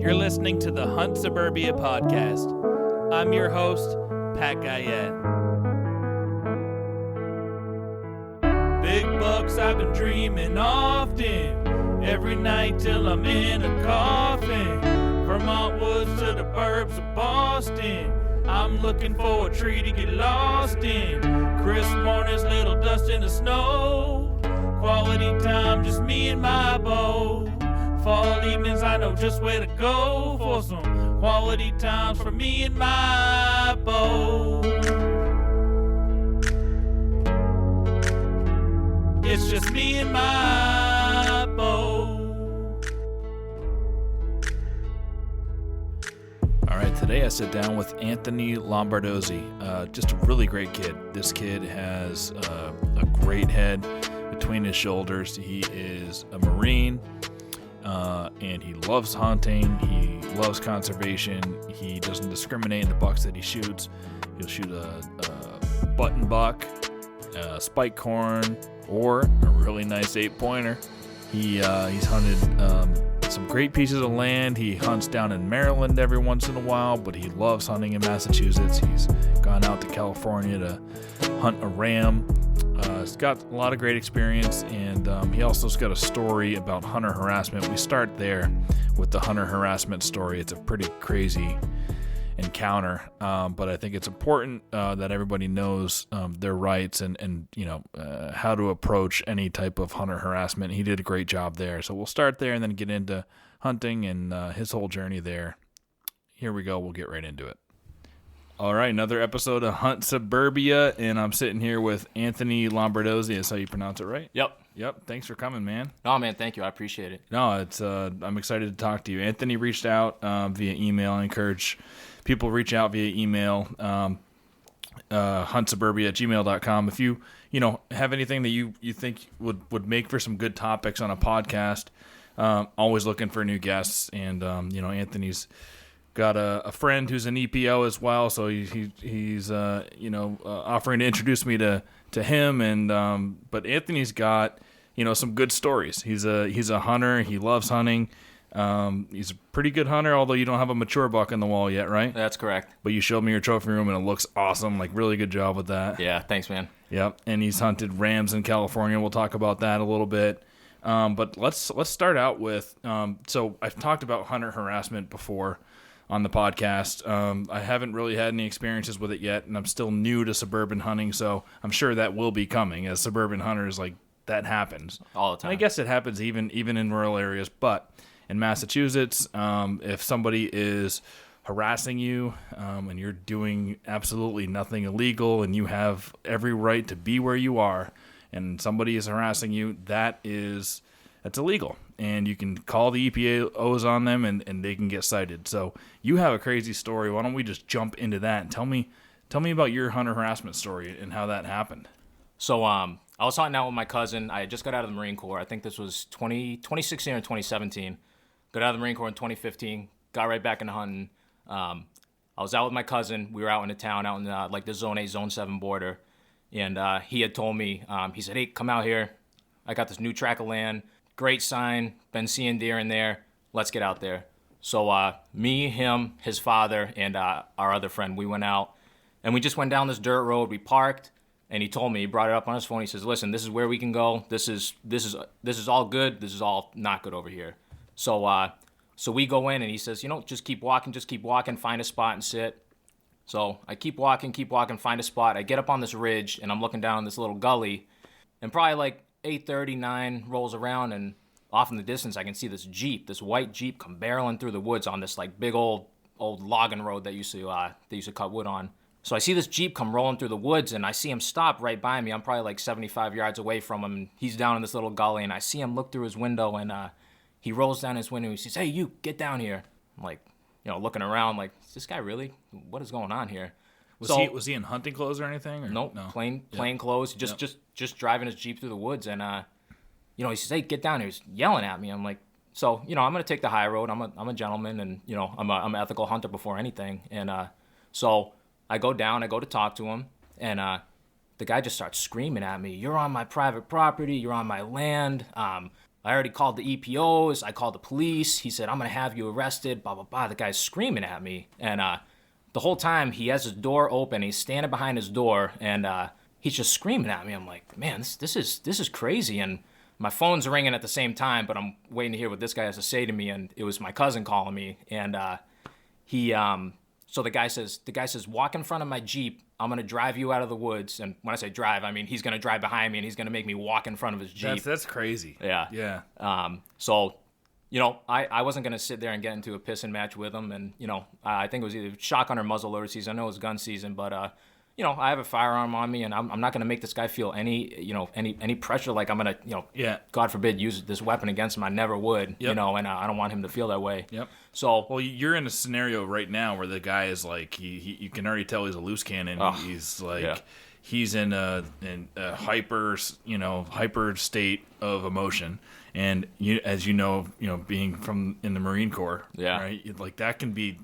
You're listening to the Hunt Suburbia podcast. I'm your host, Pat Guyette. Big bucks I've been dreaming often, every night till I'm in a coffin. Vermont woods to the burbs of Boston, I'm looking for a tree to get lost in. Crisp mornings, little dust in the snow. Quality time, just me and my bow. Fall evenings, I know just where to go for some quality times for me and my bow. It's just me and my bow. All right, today I sit down with Anthony Lombardozzi, just a really great kid. This kid has a great head between his shoulders. He is a Marine, and he loves hunting. He loves conservation. He doesn't discriminate in the bucks that he shoots. He'll shoot a button buck, a spike horn, or a really nice 8-pointer. He's hunted some great pieces of land. He hunts down in Maryland every once in a while, but he loves hunting in Massachusetts. He's gone out to California to hunt a ram. He's got a lot of great experience, and he also's got a story about hunter harassment. We start there with the hunter harassment story. It's a pretty crazy encounter, but I think it's important that everybody knows their rights and how to approach any type of hunter harassment. He did a great job there. So we'll start there and then get into hunting and his whole journey there. Here we go. We'll get right into it. All right, another episode of Hunt Suburbia, and I'm sitting here with Anthony Lombardozzi. That's how you pronounce it, right? Yep. Thanks for coming, man. Oh, man, thank you. I appreciate it. No, it's I'm excited to talk to you. Anthony reached out via email. I encourage people to reach out via email, huntsuburbia@gmail.com. If you have anything that you think would make for some good topics on a podcast, always looking for new guests. And Anthony's got a friend who's an EPO as well, so he's offering to introduce me to him. And but Anthony's got some good stories. He's a hunter. He loves hunting. He's a pretty good hunter, although you don't have a mature buck in the wall yet, right? That's correct. But you showed me your trophy room, and it looks awesome. Like, really good job with that. Yeah, thanks, man. Yep. And he's hunted rams in California. We'll talk about that a little bit. But let's start out with so I've talked about hunter harassment before on the podcast. I haven't really had any experiences with it yet, and I'm still new to suburban hunting, so I'm sure that will be coming. As suburban hunters, like, that happens all the time. And I guess it happens even in rural areas. But in Massachusetts, if somebody is harassing you and you're doing absolutely nothing illegal and you have every right to be where you are, and somebody is harassing you, that's illegal. And you can call the EPOs on them, and they can get cited. So you have a crazy story. Why don't we just jump into that and tell me about your hunter harassment story and how that happened? So I was hunting out with my cousin. I had just got out of the Marine Corps. I think this was 2016 or 2017. Got out of the Marine Corps in 2015. Got right back into hunting. I was out with my cousin. We were out in the town, out in the Zone 8, Zone 7 border. And he had told me, he said, "Hey, come out here. I got this new tract of land. Great sign, been seeing deer in there. Let's get out there." So me, him, his father, and our other friend, we went out. And we just went down this dirt road. We parked, and he told me, he brought it up on his phone. He says, "Listen, this is where we can go. This is all good. This is all not good over here." So we go in, and he says, just keep walking, find a spot and sit. So I keep walking, find a spot. I get up on this ridge, and I'm looking down this little gully, and probably like 8:39 rolls around, and off in the distance I can see this white Jeep come barreling through the woods on this like big old logging road that used to cut wood on. So I see this Jeep come rolling through the woods, and I see him stop right by me. I'm probably like 75 yards away from him, and he's down in this little gully, and I see him look through his window, and he rolls down his window and he says, "Hey, you, get down here." I'm like, looking around like, is this guy really? What is going on here? Was he in hunting clothes or anything? Or? Nope, no. Plain clothes. Just driving his Jeep through the woods, and he says, "Hey, get down here." He's yelling at me. I'm like, so I'm gonna take the high road. I'm a gentleman, and I'm an ethical hunter before anything. And so I go down. I go to talk to him, and the guy just starts screaming at me. "You're on my private property. You're on my land. I already called the EPOs. I called the police. He said, I'm going to have you arrested, blah, blah, blah. The guy's screaming at me. And the whole time he has his door open. He's standing behind his door and he's just screaming at me. I'm like, man, this is crazy. And my phone's ringing at the same time, but I'm waiting to hear what this guy has to say to me. And it was my cousin calling me. And so the guy says, walk in front of my Jeep. I'm going to drive you out of the woods. And when I say drive, I mean he's going to drive behind me and he's going to make me walk in front of his Jeep. That's crazy. Yeah. Yeah. So, I wasn't going to sit there and get into a pissing match with him. And, I think it was either shotgun or muzzleloader season. I know it was gun season, but, I have a firearm on me and I'm not going to make this guy feel any pressure like I'm going to, God forbid, use this weapon against him. I never would, and I don't want him to feel that way. Yep. So, well, you're in a scenario right now where the guy is like, you can already tell he's a loose cannon. He's like, he's in a hyper state of emotion. And as you know, being from in the Marine Corps, right? Like that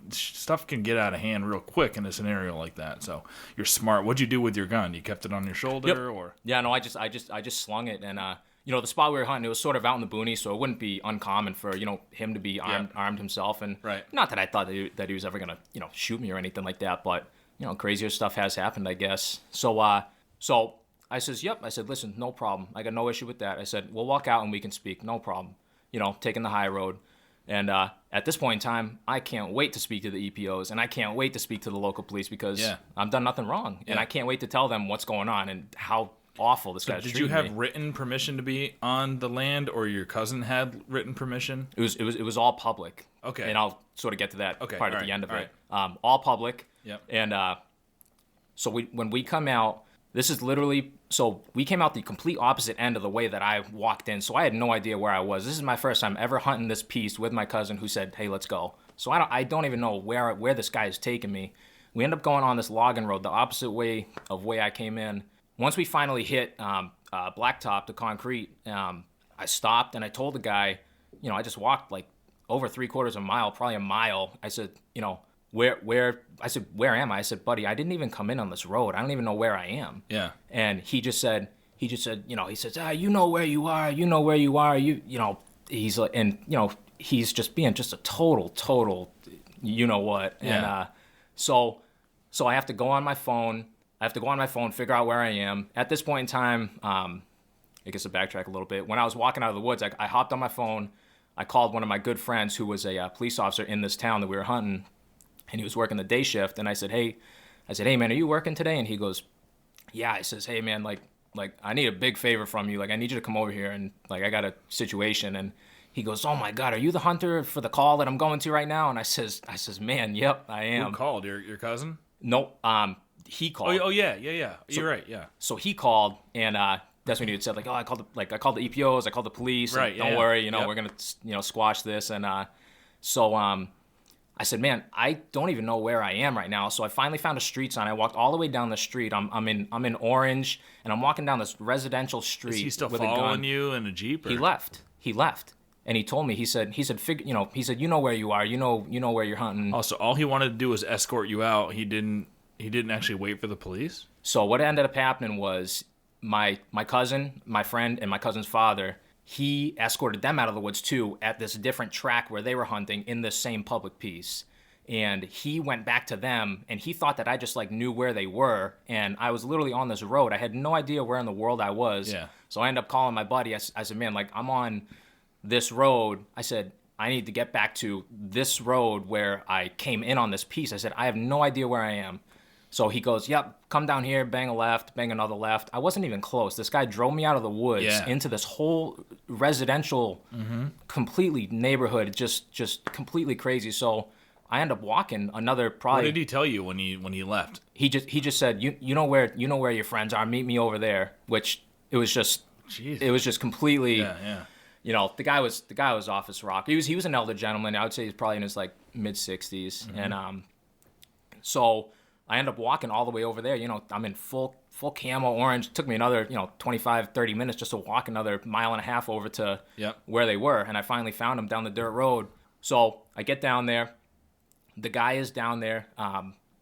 stuff can get out of hand real quick in a scenario like that. So you're smart. What'd you do with your gun? You kept it on your shoulder, or? Yeah, no, I just slung it, and the spot we were hunting, it was sort of out in the boonies, so it wouldn't be uncommon for him to be armed himself, and not that I thought that he was ever gonna shoot me or anything like that, but crazier stuff has happened, I guess. So I says, yep. I said, listen, no problem. I got no issue with that. I said, we'll walk out and we can speak. No problem. Taking the high road. And at this point in time, I can't wait to speak to the EPOs and I can't wait to speak to the local police because I've done nothing wrong. And I can't wait to tell them what's going on and how awful this guy's treating me. Did you have written permission to be on the land or your cousin had written permission? It was all public. Okay. And I'll sort of get to that part at the end of it. All public. Yep. And so when we come out, this is literally, so we came out the complete opposite end of the way that I walked in. So I had no idea where I was. This is my first time ever hunting this piece with my cousin who said, hey, let's go. So I don't even know where this guy is taking me. We end up going on this logging road, the opposite way I came in. Once we finally hit blacktop, the concrete, I stopped and I told the guy, I just walked like over 3/4 of a mile, probably a mile. I said, where am I? I said, buddy, I didn't even come in on this road. I don't even know where I am. Yeah. And he just said, he says, you know where you are. You know where you are. He's like, and he's just being just a total, you know what. Yeah. And so I have to go on my phone. Figure out where I am. At this point in time, I guess to backtrack a little bit, when I was walking out of the woods, I hopped on my phone. I called one of my good friends who was a police officer in this town that we were hunting. And he was working the day shift, and I said, hey, man, are you working today? And he goes, yeah. I says, hey, man, like I need a big favor from you. Like, I need you to come over here, and like I got a situation. And he goes, oh my God, are you the hunter for the call that I'm going to right now? And I says, man, yep, I am. Who called? Your cousin? Nope. He called. Oh yeah. You're right. Yeah. So he called, and that's when he had said, like, oh, I called the EPOs, I called the police. Right. Don't worry, we're gonna squash this. And so I said, man, I don't even know where I am right now. So I finally found a street sign. I walked all the way down the street. I'm in Orange, and I'm walking down this residential street. Is he still with following you in a Jeep? Or? He left, and he told me. He said, you know where you are. You know where you're hunting. Oh, so all he wanted to do was escort you out. He didn't actually wait for the police? So what ended up happening was my cousin, my friend, and my cousin's father, he escorted them out of the woods too at this different track where they were hunting in this same public piece. And he went back to them, and he thought that I just like knew where they were. And I was literally on this road. I had no idea where in the world I was. Yeah. So I ended up calling my buddy. I said, man, like I'm on this road. I said, I need to get back to this road where I came in on this piece. I said, I have no idea where I am. So he goes, yep, come down here, bang a left, bang another left. I wasn't even close. This guy drove me out of the woods into this whole residential, completely neighborhood, just completely crazy. So I end up walking another probably. What did he tell you when he left? He just said, you know where your friends are. Meet me over there. Which it was just completely. Yeah. The guy was off his rock. He was an elder gentleman. I would say he's probably in his like mid 60s, and so I end up walking all the way over there. I'm in full camo orange. It took me another 25, 30 minutes just to walk another mile and a half over to where they were, and I finally found them down the dirt road. So I get down there. The guy is down there.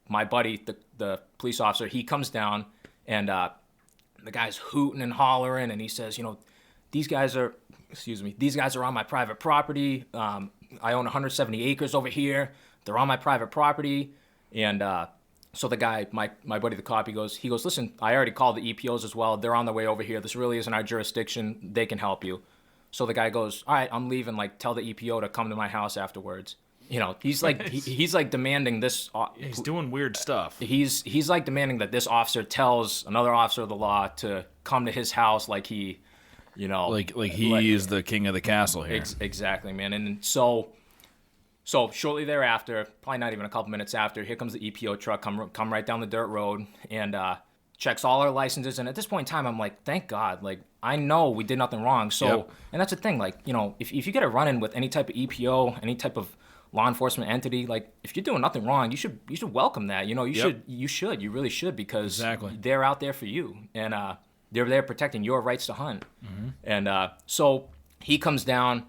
My buddy, the police officer, he comes down, and the guy's hooting and hollering, and he says, these guys are excuse me, these guys are on my private property. I own 170 acres over here. They're on my private property. And so the guy, my buddy, the cop, he goes, listen, I already called the EPOs as well. They're on their way over here. This really isn't our jurisdiction. They can help you. So the guy goes, all right, I'm leaving. Like, tell the EPO to come to my house afterwards. You know, he's like, he's like demanding this. He's doing weird stuff. He's like demanding that this officer tells another officer of the law to come to his house, like he, you know, like he is the king of the castle here. Exactly, man. And so shortly thereafter, probably not even a couple minutes after, here comes the EPO truck, come right down the dirt road and checks all our licenses. And at this point in time, I'm like, thank God, like I know we did nothing wrong. So, and that's the thing, like, you know, if you get a run-in with any type of EPO, any type of law enforcement entity, like if you're doing nothing wrong, you should welcome that. You know, you really should, because they're out there for you, and they're there protecting your rights to hunt. Mm-hmm. And so he comes down.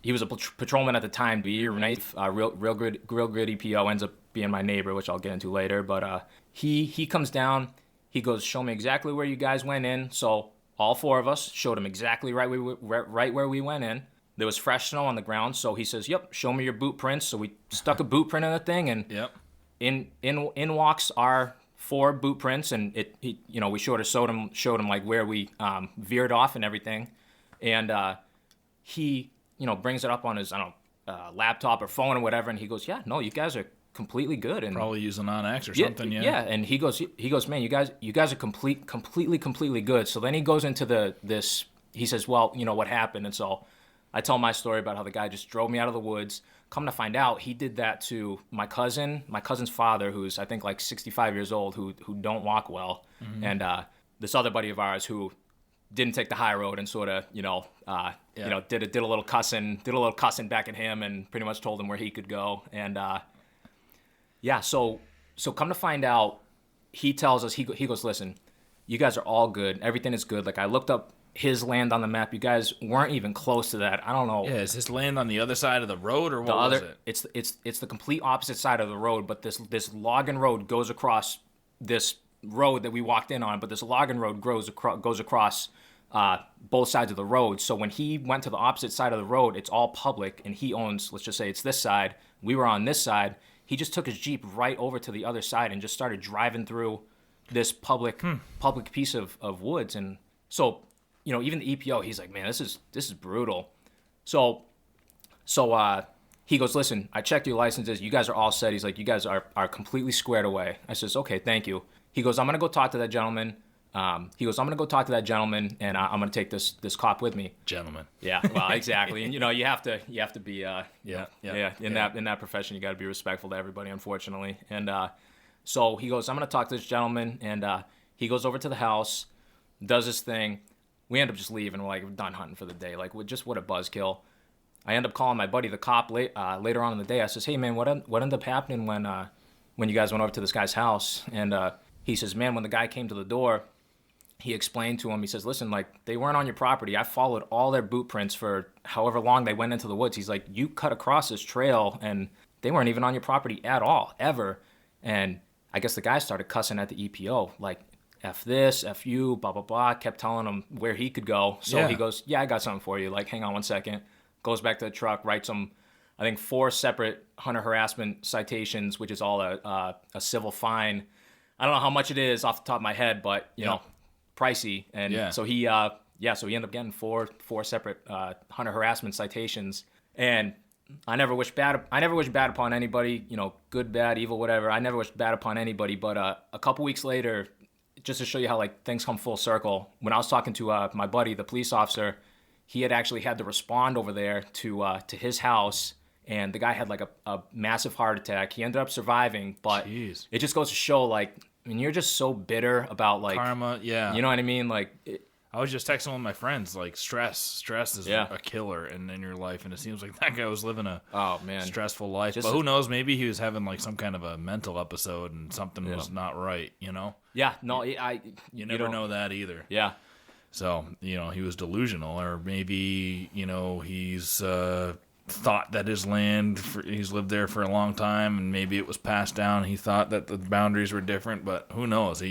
He was a patrolman at the time. Real good EPO, ends up being my neighbor, which I'll get into later. But he comes down. He goes, show me exactly where you guys went in. So all four of us showed him exactly right where we went in. There was fresh snow on the ground, so he says, yep, show me your boot prints. So we stuck a boot print in the thing, and in walks our 4 boot prints, and we showed him like where we veered off and everything. And he, brings it up on his, laptop or phone or whatever, and he goes, yeah, no, you guys are completely good. And probably using on-X or something, yeah. Yeah, and he goes, man, you guys are completely good. So then he goes into this, he says, well, you know what happened, and so I tell my story about how the guy just drove me out of the woods. Come to find out, he did that to my cousin's father, who's I think like 65 years old, who don't walk well, mm-hmm. and this other buddy of ours who didn't take the high road and sort of did a little cussing back at him, and pretty much told him where he could go. And so come to find out, he tells us, he goes, listen, you guys are all good, everything is good. Like, I looked up his land on the map. You guys weren't even close to that. I don't know. Yeah, is his land on the other side of the road, or what was it? It's the complete opposite side of the road, but this logging road goes across this road that we walked in on, but this logging road goes across both sides of the road. So when he went to the opposite side of the road, it's all public, and he owns, let's just say it's this side. We were on this side. He just took his Jeep right over to the other side and just started driving through this public piece of woods. And so, even the EPO, he's like, man, this is brutal. So he goes, listen, I checked your licenses. You guys are all set. He's like, you guys are completely squared away. I says, okay, thank you. He goes, I'm going to go talk to that gentleman. And I'm going to take this cop with me. Gentleman. Yeah, well, exactly. And, you have to be, in that profession, you got to be respectful to everybody, unfortunately. And so he goes, I'm going to talk to this gentleman. And he goes over to the house, does his thing. We end up just leaving. We're like, we're done hunting for the day. Like, what a buzzkill. I end up calling my buddy, the cop, later on in the day. I says, hey, man, what ended up happening when you guys went over to this guy's house? And he says, man, when the guy came to the door, he explained to him, he says, listen, like, they weren't on your property. I followed all their boot prints for however long they went into the woods. He's like, you cut across this trail, and they weren't even on your property at all, ever. And I guess the guy started cussing at the EPO, like, F this, F you, blah, blah, blah. Kept telling him where he could go. So he goes, yeah, I got something for you. Like, hang on one second. Goes back to the truck, writes him, I think, 4 separate hunter harassment citations, which is all a civil fine. I don't know how much it is off the top of my head, but, you know, pricey. And so he ended up getting four separate hunter harassment citations. And I never wish bad upon anybody, good, bad, evil, whatever. I never wish bad upon anybody. But a couple weeks later, just to show you how like things come full circle, when I was talking to my buddy, the police officer, he had actually had to respond over there to his house, and the guy had like a massive heart attack. He ended up surviving, but it just goes to show, like, I mean, you're just so bitter about like karma. Yeah, you know what I mean. Like, I was just texting one of my friends, like, stress is a killer in your life, and it seems like that guy was living a stressful life. But who knows? Maybe he was having like some kind of a mental episode, and something was not right. Yeah, no, you never know that either. Yeah. So, he was delusional, or maybe, he's thought that his land, he's lived there for a long time, and maybe it was passed down. He thought that the boundaries were different, but who knows?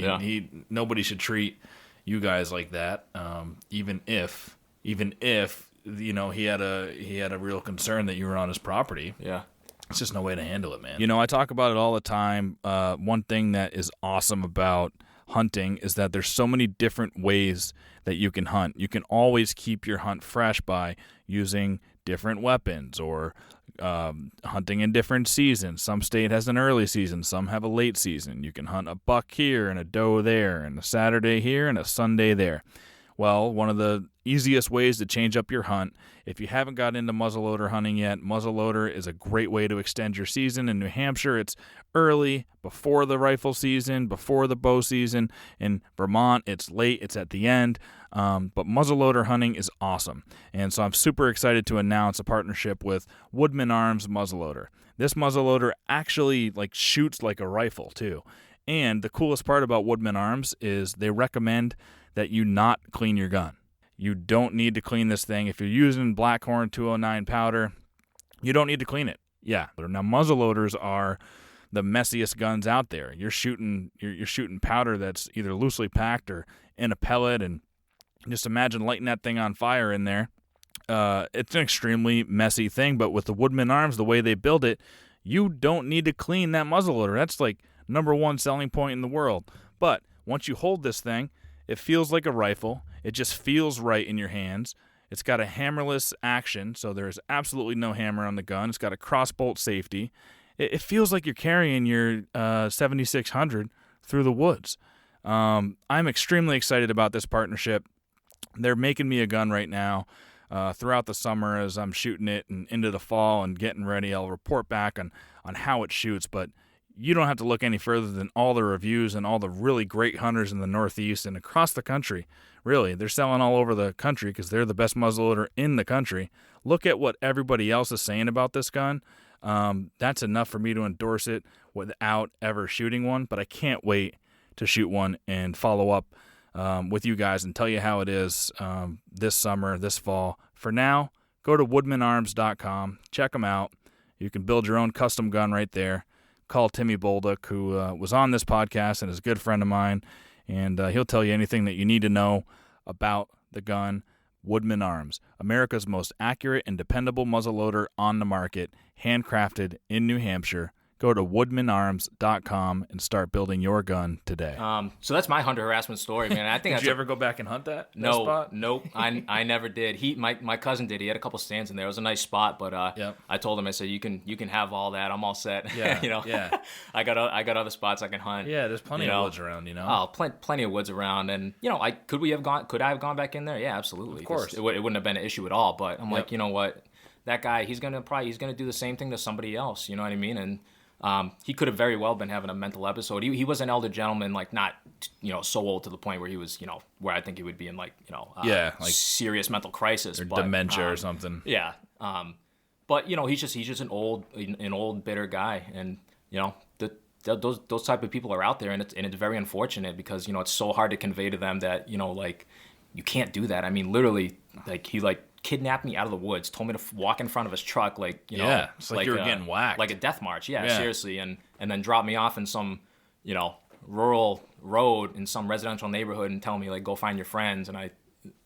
Nobody should treat you guys like that, even if even if he had a real concern that you were on his property. Yeah. It's just no way to handle it, man. I talk about it all the time. One thing that is awesome about hunting is that there's so many different ways that you can hunt. You can always keep your hunt fresh by using different weapons or hunting in different seasons. Some state has an early season, some have a late season. You can hunt a buck here and a doe there and a Saturday here and a Sunday there. Well, one of the easiest ways to change up your hunt, if you haven't got into muzzleloader hunting yet, muzzleloader is a great way to extend your season. In New Hampshire, it's early, before the rifle season, before the bow season. In Vermont, it's late, it's at the end. But muzzleloader hunting is awesome. And so I'm super excited to announce a partnership with Woodman Arms muzzleloader. This muzzleloader actually shoots like a rifle too. And the coolest part about Woodman Arms is they recommend that you not clean your gun. You don't need to clean this thing. If you're using Blackhorn 209 powder, you don't need to clean it. Yeah. Now muzzleloaders are the messiest guns out there. You're shooting powder that's either loosely packed or in a pellet, and just imagine lighting that thing on fire in there. It's an extremely messy thing, but with the Woodman Arms, the way they build it, you don't need to clean that muzzleloader. That's number one selling point in the world. But once you hold this thing, it feels like a rifle. It just feels right in your hands. It's got a hammerless action, so there's absolutely no hammer on the gun. It's got a crossbolt safety. It feels like you're carrying your 7600 through the woods. I'm extremely excited about this partnership. They're making me a gun right now. Throughout the summer as I'm shooting it and into the fall and getting ready, I'll report back on how it shoots, but you don't have to look any further than all the reviews and all the really great hunters in the Northeast and across the country. Really, they're selling all over the country because they're the best muzzleloader in the country. Look at what everybody else is saying about this gun. That's enough for me to endorse it without ever shooting one, but I can't wait to shoot one and follow up with you guys and tell you how it is this summer, this fall. For now, go to woodmanarms.com. Check them out. You can build your own custom gun right there. Call Timmy Bolduc, who was on this podcast and is a good friend of mine, and he'll tell you anything that you need to know about the gun. Woodman Arms, America's most accurate and dependable muzzleloader on the market, handcrafted in New Hampshire. Go to woodmanarms.com and start building your gun today. So that's my hunter harassment story, man. I think Did you ever go back and hunt that spot? Nope. I never did. My cousin did. He had a couple stands in there. It was a nice spot, but yep. I told him, I said, you can have all that. I'm all set. Yeah. Yeah. I got other spots I can hunt. Yeah, there's plenty of woods around. Oh, plenty of woods around, and could I have gone back in there? Yeah, absolutely. Of course. It wouldn't have been an issue at all. But I'm like, you know what, that guy, he's gonna do the same thing to somebody else. You know what I mean? And he could have very well been having a mental episode. He was an elder gentleman, not so old to the point where he was where I think he would be in serious mental crisis or dementia or something. Yeah. But he's just an old bitter guy, and those type of people are out there, and it's very unfortunate because it's so hard to convey to them that you can't do that. I mean, literally, he kidnapped me out of the woods, told me to walk in front of his truck, it's like you were getting whacked, like a death march. Yeah, seriously, and then drop me off in some rural road in some residential neighborhood and tell me go find your friends, and I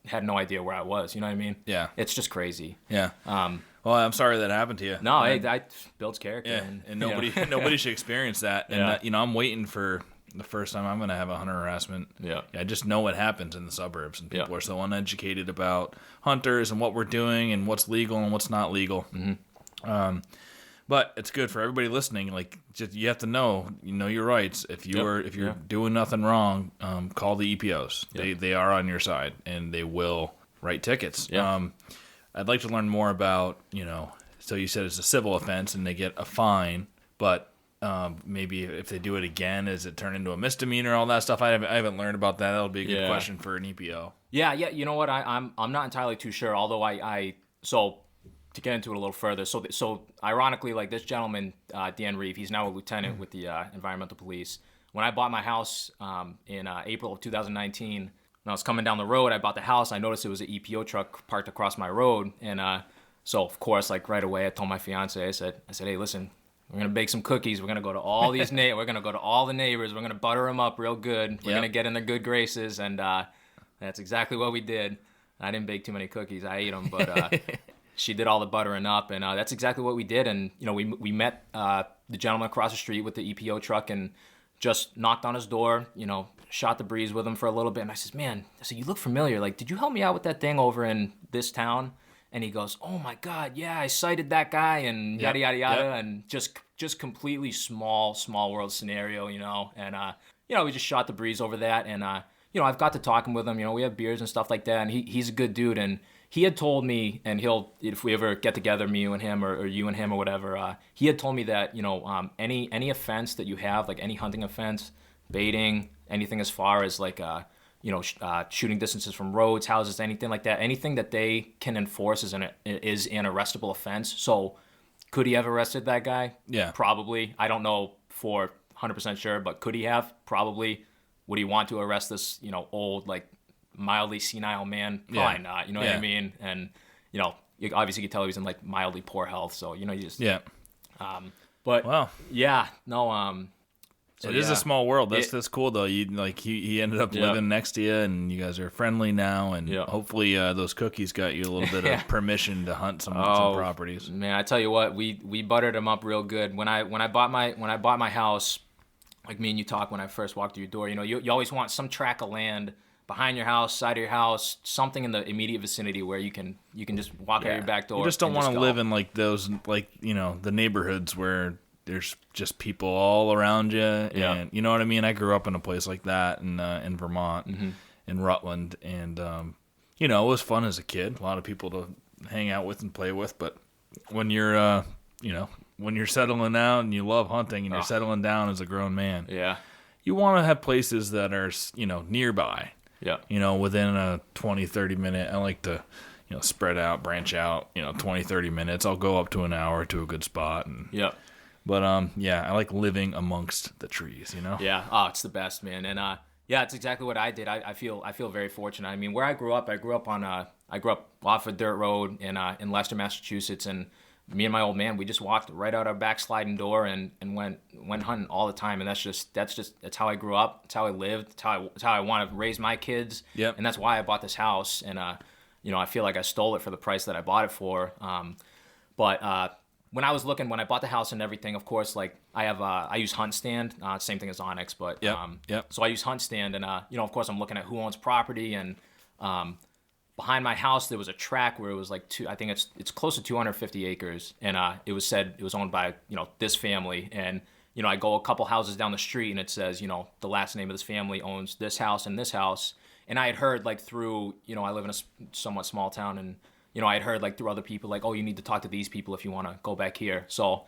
had no idea where I was. You know what I mean? Yeah, it's just crazy. Yeah. Well, I'm sorry that happened to you. No, I builds character. Yeah, and nobody should experience that. And Yeah. I'm waiting for the first time I'm going to have a hunter harassment. Yeah. I just know what happens in the suburbs, and people are so uneducated about hunters and what we're doing and what's legal and what's not legal. Mm-hmm. But it's good for everybody listening. You have to know your rights. If you're doing nothing wrong, call the EPOs. Yep. They are on your side, and they will write tickets. Yeah. I'd like to learn more about So you said it's a civil offense and they get a fine, but maybe if they do it again, is it turn into a misdemeanor? All that stuff. I haven't learned about that. That'll be a good question for an EPO. Yeah. You know what? I'm not entirely too sure. Although so to get into it a little further, so ironically, this gentleman, Dan Reeve, he's now a lieutenant with the environmental police. When I bought my house in April of 2019, when I was coming down the road, I bought the house. I noticed it was an EPO truck parked across my road, and so of course, right away, I told my fiance, I said, hey, listen. We're gonna bake some cookies. We're gonna go to all these we're gonna go to all the neighbors. We're gonna butter them up real good. We're gonna get in their good graces, and that's exactly what we did. I didn't bake too many cookies. I ate them, but she did all the buttering up, and that's exactly what we did. And we met the gentleman across the street with the EPO truck and just knocked on his door. Shot the breeze with him for a little bit, and I said, "Man," I said, "you look familiar. Like, did you help me out with that thing over in this town?" And he goes, "Oh my God, yeah, I cited that guy," and yada yada yada, and just completely small world scenario, and we just shot the breeze over that, and I've got to talking with him. We have beers and stuff like that, and he's a good dude, and he had told me, and if we ever get together, me and him, or you and him, or whatever, he had told me that any offense that you have, like any hunting offense, baiting, anything as far as like shooting distances from roads, houses, anything like that, anything that they can enforce is an arrestable offense. So could he have arrested that guy? Yeah, probably. I don't know for 100% sure, but could he have? Probably. Would he want to arrest this old, like, mildly senile man? Probably not. You know what I mean? And you obviously you could tell he was in like mildly poor health, so you just but wow. Yeah, no. So it is a small world. That's cool though. He ended up living next to you, and you guys are friendly now. And hopefully those cookies got you a little bit of permission to hunt some properties. Man, I tell you what, we buttered them up real good. When I bought my house, like me and you talked when I first walked through your door. You always want some tract of land behind your house, side of your house, something in the immediate vicinity where you can just walk out your back door. You just don't want to live in like those, like the neighborhoods where there's just people all around you, and you know what I mean. I grew up in a place like that in Vermont, in Rutland, and it was fun as a kid. A lot of people to hang out with and play with. But when you're when you're settling out and you love hunting and you're settling down as a grown man, you want to have places that are nearby. Yeah, within a 20-30 minute. I like to spread out, branch out. 20-30 minutes. I'll go up to an hour to a good spot. And But I like living amongst the trees, Yeah, oh, it's the best, man, and it's exactly what I did. I feel very fortunate. I mean, where I grew up off a dirt road in Leicester, Massachusetts, and me and my old man, we just walked right out our back sliding door and went hunting all the time, and that's how I grew up. That's how I lived. It's how I want to raise my kids. Yep. And that's why I bought this house, and I feel like I stole it for the price that I bought it for. But when I bought the house and everything, of course, like I use Hunt Stand, same thing as Onyx, but so I use Hunt Stand, and of course I'm looking at who owns property, and behind my house there was a tract where it was like I think it's close to 250 acres, and it was said it was owned by this family, and I go a couple houses down the street and it says the last name of this family owns this house and this house, and I had heard like through I live in a somewhat small town, and I had heard like through other people like, oh, you need to talk to these people if you want to go back here. So,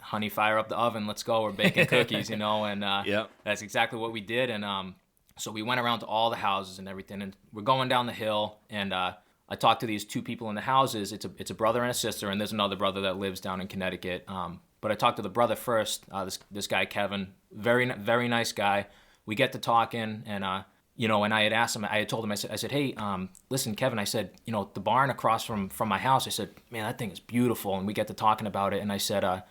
honey, fire up the oven, let's go. We're baking cookies, and that's exactly what we did. And so we went around to all the houses and everything, and we're going down the hill, and I talked to these two people in the houses. It's a brother and a sister, and there's another brother that lives down in Connecticut. But I talked to the brother first. This guy Kevin, very very nice guy. We get to talking, and and I had asked him, I had told him, I said, hey, listen, Kevin, I said, the barn across from my house, I said, man, that thing is beautiful. And we get to talking about it. And I said,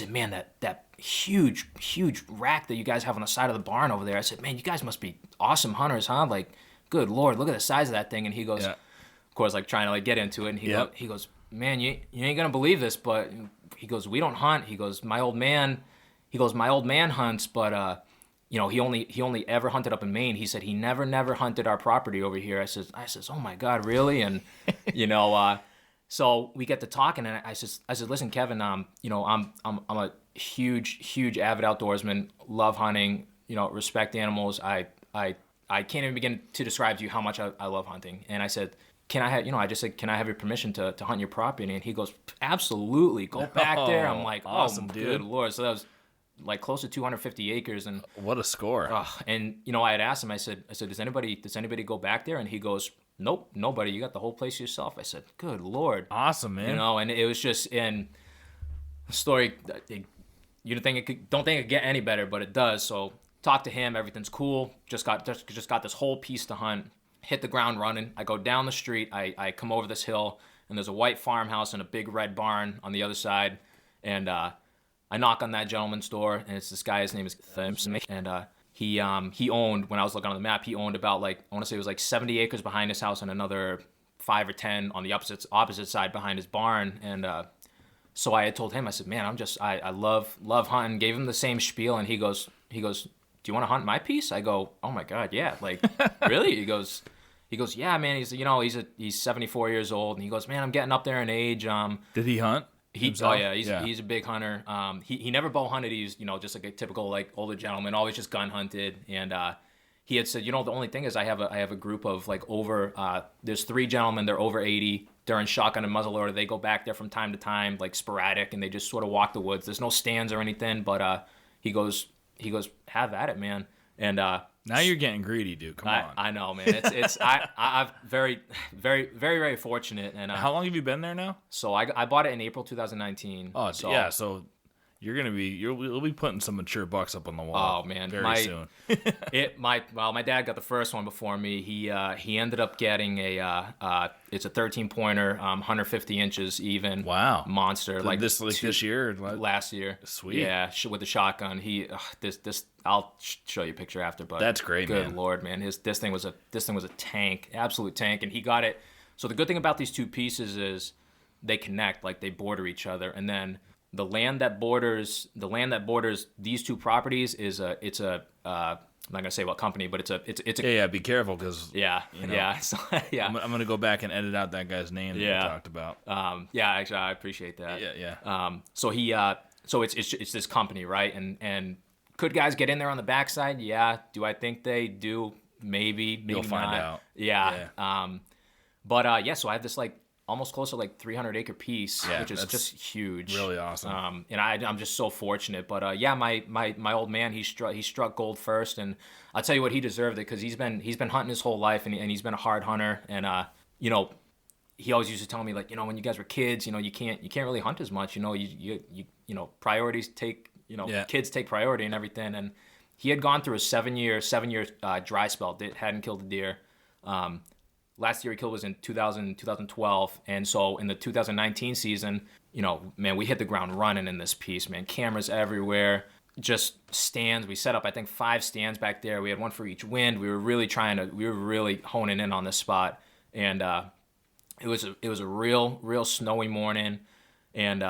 man, that huge rack that you guys have on the side of the barn over there. I said, man, you guys must be awesome hunters, huh? Like, good Lord, look at the size of that thing. And he goes, of course, like trying to like get into it. And he goes, man, you ain't going to believe this, but he goes, we don't hunt. He goes, my old man hunts, but, he only ever hunted up in Maine. He said he never hunted our property over here. I says, oh my God, really? And so we get to talking, and I said, listen, Kevin, I'm a huge avid outdoorsman, love hunting, respect animals. I can't even begin to describe to you how much I love hunting. And I said, can I have, I just said, can I have your permission to hunt your property? And he goes, absolutely, go back there. I'm like, awesome, oh, dude. Good Lord. So that was like close to 250 acres, and what a score. And I had asked him, I said, does anybody go back there? And he goes, nope, nobody. You got the whole place to yourself. I said, good Lord. Awesome, man. And it was just in the story. You don't think it could get any better, but it does. So talk to him. Everything's cool. Just got this whole piece to hunt. Hit the ground running. I go down the street. I come over this hill, and there's a white farmhouse and a big red barn on the other side, and I knock on that gentleman's door, and it's this guy. His name is Thimpson, and he owned, when I was looking on the map, he owned about, like, I want to say it was like 70 acres behind his house and another 5 or 10 on the opposite side behind his barn. And so I had told him, I said, man, I love hunting. Gave him the same spiel, and he goes, do you want to hunt my piece? I go, oh my God, yeah. Like, really? He goes, yeah, man. He's 74 years old, and he goes, man, I'm getting up there in age. Did he hunt? Oh yeah, he's a big hunter. He never bow hunted. He's just like a typical like older gentleman, always just gun hunted. And he had said, the only thing is I have a group of like over there's 3 gentlemen. They're over 80. They're in shotgun and muzzleloader. They go back there from time to time, like sporadic, and they just sort of walk the woods. There's no stands or anything, but he goes, have at it, man. And now you're getting greedy, dude. Come on. I know, man. I'm very, very, very, very fortunate. And how long have you been there now? So I bought it in April 2019. Oh, so, yeah. So you'll be putting some mature bucks up on the wall. Oh man, very soon. My dad got the first one before me. He ended up getting it's a 13-pointer, 150 inches even. Wow. Monster. Like this year? Last year. Sweet. Yeah, with the shotgun. This I'll show you a picture after. But that's great, good man. Lord, man. This thing was a tank, absolute tank, and he got it. So the good thing about these two pieces is they connect, like they border each other, and then the land that borders these two properties is I'm not gonna say what company, but it's a yeah. Be careful, because yeah. So, yeah. I'm gonna go back and edit out that guy's name that you talked about. Yeah, actually, I appreciate that. Yeah. So it's this company, right? And could guys get in there on the backside? Yeah. Do I think they do? Maybe You'll find not. out. Yeah. So I have this like almost close to like 300-acre piece, which is just huge. Really awesome. And I'm just so fortunate. But my old man, he struck gold first, and I'll tell you what, he deserved it, because he's been hunting his whole life, and he's been a hard hunter. And he always used to tell me, like, when you guys were kids, you can't really hunt as much. You priorities take kids take priority and everything. And he had gone through a 7-year dry spell. That hadn't killed a deer. Last year he killed was in 2012. And so in the 2019 season, man, we hit the ground running in this piece, man. Cameras everywhere, just stands. We set up, I think, 5 stands back there. We had one for each wind. We were really honing in on this spot. And it was a real snowy morning. And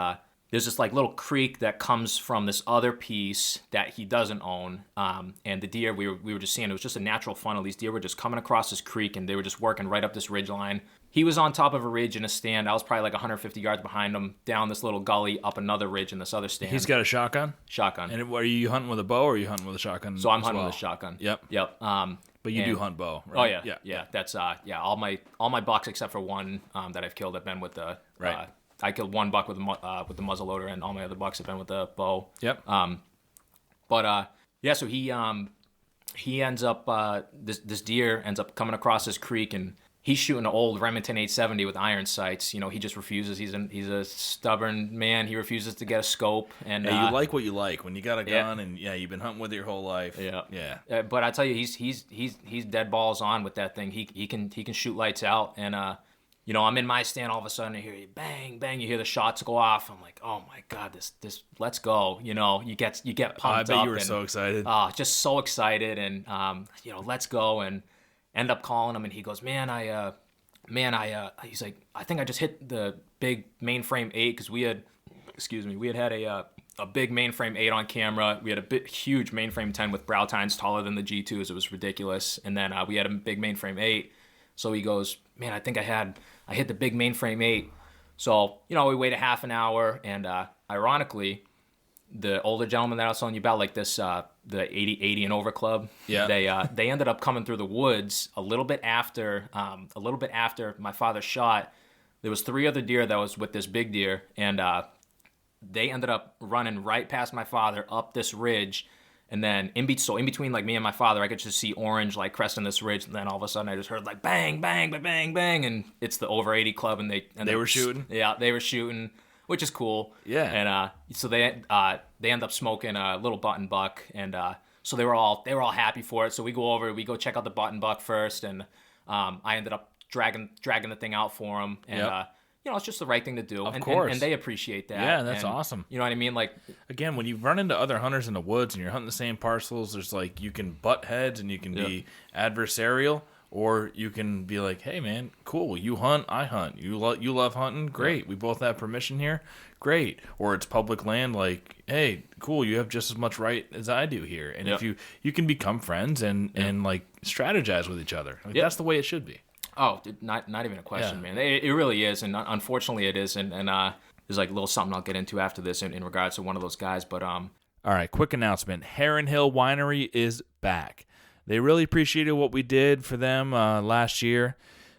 there's this like little creek that comes from this other piece that he doesn't own. And the deer we were just seeing, it was just a natural funnel. These deer were just coming across this creek, and they were just working right up this ridge line. He was on top of a ridge in a stand. I was probably like 150 yards behind him, down this little gully, up another ridge in this other stand. He's got a shotgun? Shotgun. And are you hunting with a bow, or are you hunting with a shotgun? So I'm hunting with a shotgun. Yep. But you do hunt bow, right? Oh yeah. That's all my bucks except for one that I've killed have been with the right. I killed one buck with the muzzleloader, and all my other bucks have been with the bow. Yep. So he ends up this deer ends up coming across this creek, and he's shooting an old Remington 870 with iron sights. He just refuses. He's a stubborn man. He refuses to get a scope. And you like what you like when you got a gun, and you've been hunting with it your whole life. Yeah. But I tell you, he's dead balls on with that thing. He can shoot lights out, and I'm in my stand, all of a sudden I hear you bang, bang, you hear the shots go off. I'm like, oh my God, this let's go. You get pumped up. I bet you were so excited. Just so excited, and let's go. And end up calling him, and he goes, he's like, I think I just hit the big mainframe 8, because we had a big mainframe 8 on camera. We had a huge mainframe 10 with brow tines taller than the G2s. It was ridiculous. And then we had a big mainframe 8. So he goes, man, I think I hit the big mainframe 8. So, we wait a half an hour, and ironically, the older gentleman that I was telling you about, like this, the 80 and over club, they ended up coming through the woods a little bit after my father shot. There was 3 other deer that was with this big deer, and they ended up running right past my father up this ridge. And then in between like me and my father, I could just see orange like cresting this ridge. And then all of a sudden I just heard like bang, bang, bang, bang, bang. And it's the over 80 club, and they were shooting? Yeah, they were shooting, which is cool. Yeah. And so they end up smoking a little button buck. And so they were all happy for it. So we go check out the button buck first. And I ended up dragging the thing out for them. And it's just the right thing to do. Of course. And they appreciate that. Yeah, that's awesome. You know what I mean? Like, again, when you run into other hunters in the woods and you're hunting the same parcels, there's like, you can butt heads and you can be adversarial, Or you can be like, hey, man, cool. You hunt, I hunt. You love hunting? Great. We both have permission here? Great. Or it's public land, like, hey, cool. You have just as much right as I do here. And if you can become friends and like strategize with each other. Like, that's the way it should be. Oh, not even a question, man. It really is. And unfortunately it is. And there's like a little something I'll get into after this in regards to one of those guys. But all right, quick announcement. Heron Hill Winery is back. They really appreciated what we did for them last year,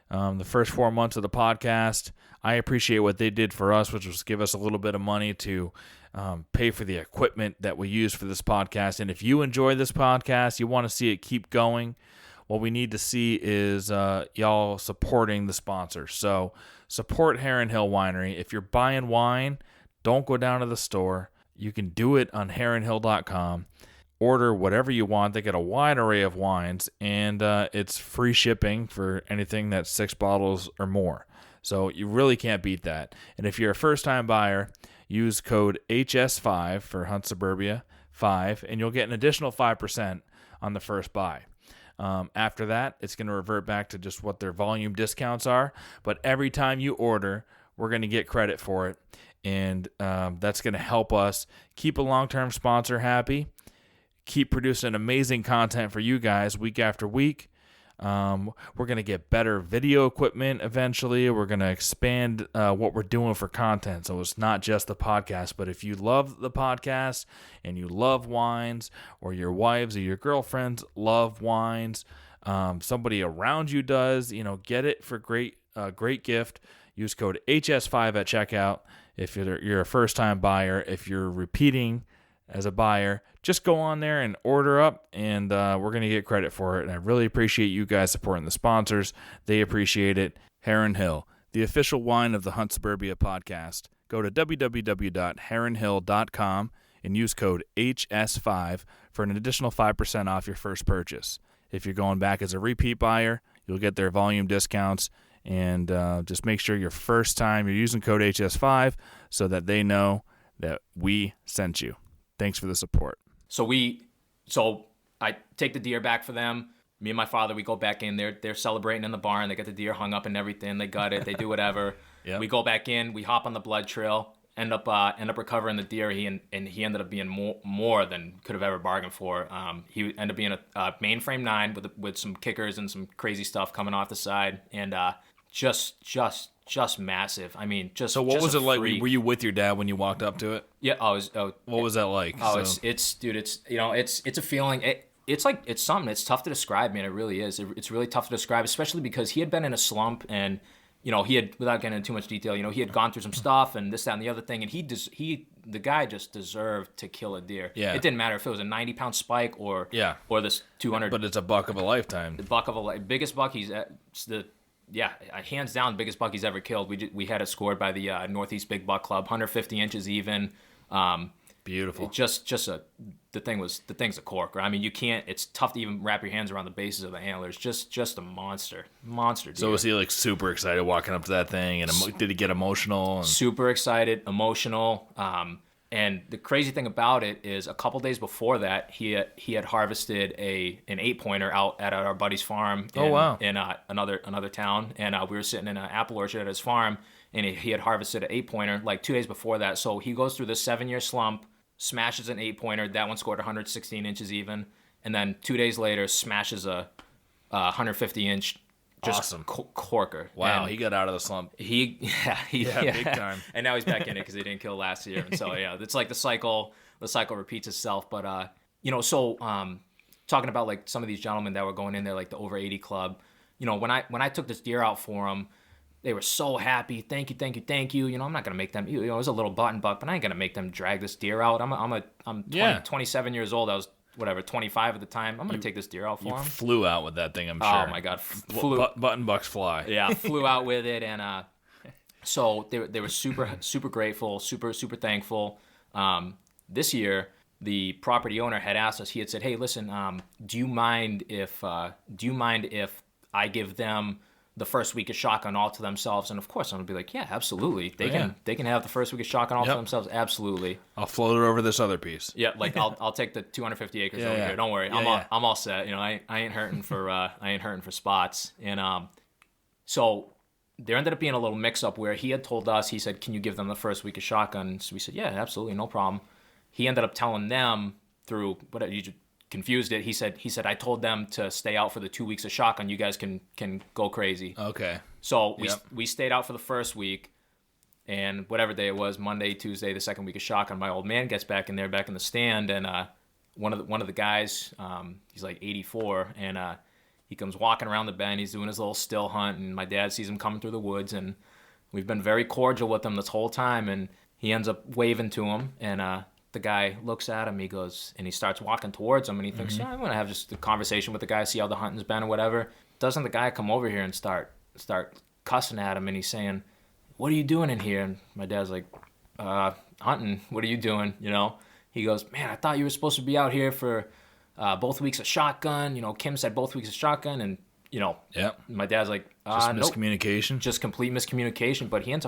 the first 4 months of the podcast. I appreciate what they did for us, which was give us a little bit of money to pay for the equipment that we use for this podcast. And if you enjoy this podcast, you want to see it keep going, what we need to see is y'all supporting the sponsors. So support Heron Hill Winery. If you're buying wine, don't go down to the store. You can do it on heronhill.com. Order whatever you want. They got a wide array of wines, and it's free shipping for anything that's 6 bottles or more. So you really can't beat that. And if you're a first-time buyer, use code HS5 for Hunt Suburbia 5, and you'll get an additional 5% on the first buy. After that, it's going to revert back to just what their volume discounts are. But every time you order, we're going to get credit for it, and that's going to help us keep a long-term sponsor happy. Keep producing amazing content for you guys week after week. We're going to get better video equipment eventually. We're going to expand what we're doing for content. So it's not just the podcast, but if you love the podcast and you love wines, or your wives or your girlfriends love wines, somebody around you does, get it for great gift. Use code HS5 at checkout. If you're a first-time buyer, if you're repeating as a buyer, just go on there and order up, and we're going to get credit for it. And I really appreciate you guys supporting the sponsors. They appreciate it. Heron Hill, the official wine of the Hunt Suburbia podcast. Go to www.heronhill.com and use code HS5 for an additional 5% off your first purchase. If you're going back as a repeat buyer, you'll get their volume discounts. And just make sure your first time you're using code HS5 so that they know that we sent you. Thanks for the support. So I take the deer back for them. Me and my father, we go back in. They're celebrating in the barn. They got the deer hung up and everything. They got it. They do whatever. Yep. We go back in. We hop on the blood trail. End up recovering the deer. He ended up being more than could have ever bargained for. He ended up being a mainframe 9 with some kickers and some crazy stuff coming off the side, and just massive. I mean, just. So what just was it like? freak. Were you with your dad when you walked up to it? Yeah. What was that like? Oh, so. it's a feeling. It's something. It's tough to describe, man. It really is. It's really tough to describe, especially because he had been in a slump, and he had, without getting into too much detail, he had gone through some stuff and this, that, and the other thing, and the guy just deserved to kill a deer. Yeah. It didn't matter if it was a 90-pound spike or this 200. But it's a buck of a lifetime. The buck of a biggest buck hands down, the biggest buck he's ever killed. We had it scored by the Northeast Big Buck Club, 150 inches even. Beautiful. The thing's a corker. I mean, you can't. It's tough to even wrap your hands around the bases of the antlers. Just a monster deer. So was he like super excited walking up to that thing, and did he get emotional? Super excited, emotional. And the crazy thing about it is, a couple days before that, he had harvested an 8-pointer out at our buddy's farm in another town, and we were sitting in an apple orchard at his farm, and he had harvested an 8-pointer like 2 days before that. So he goes through this 7-year slump, smashes an 8-pointer. That one scored 116 inches even, and then 2 days later smashes a 150-inch. Just awesome. Corker. Wow, and he got out of the slump. Big time. And now he's back in it because he didn't kill last year. And so it's like the cycle repeats itself. But talking about like some of these gentlemen that were going in there, like the over 80 club, when I took this deer out for them, they were so happy. Thank you. I'm not gonna make them. It was a little button buck, but I ain't gonna make them drag this deer out. I'm 27 years old. I was 25 at the time. I'm going to take this deer out for him. You flew out with that thing, I'm sure. Oh, my God. Button bucks fly. Yeah, flew out with it. And so they were super, super grateful, super, super thankful. This year, the property owner had asked us, he had said, hey, listen, do you mind if I give them the first week of shotgun all to themselves. And of course, I'm gonna be like, yeah, absolutely. They can have the first week of shotgun all to themselves. Absolutely. I'll float it over this other piece. Yeah, like I'll take the 250 acres over here. Don't worry, I'm all set. You know, I ain't hurting for spots. And so there ended up being a little mix up where he had told us, he said, can you give them the first week of shotgun? So we said, yeah, absolutely, no problem. He ended up telling them through whatever, you confused it. He said I told them to stay out for the 2 weeks of shotgun. You guys can go crazy. Okay. So we stayed out for the first week, and whatever day it was, Monday, Tuesday, the second week of shotgun, my old man gets back in the stand, and one of the guys, he's like 84, and he comes walking around the bend. He's doing his little still hunt, and my dad sees him coming through the woods, and we've been very cordial with him this whole time, and he ends up waving to him, and the guy looks at him, he goes, and he starts walking towards him, and he thinks, yeah, I'm going to have just a conversation with the guy, see how the hunting's been or whatever. Doesn't the guy come over here and start cussing at him, and he's saying, what are you doing in here? And my dad's like, hunting, what are you doing, you know? He goes, man, I thought you were supposed to be out here for both weeks of shotgun. You know, Kim said both weeks of shotgun, and, you know, my dad's like, just miscommunication? Nope. Just complete miscommunication, but he ends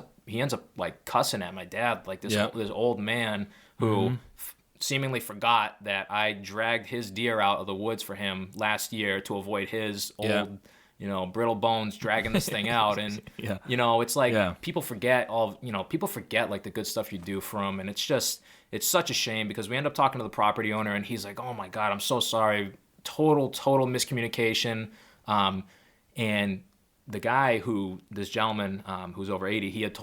up like cussing at my dad, like this old man who seemingly forgot that I dragged his deer out of the woods for him last year to avoid his old, you know, brittle bones dragging this thing out. And, you know, it's like people forget like the good stuff you do for them. And it's such a shame because we end up talking to the property owner and he's like, oh my God, I'm so sorry. Total miscommunication. And the guy this gentleman, who's over 80, he had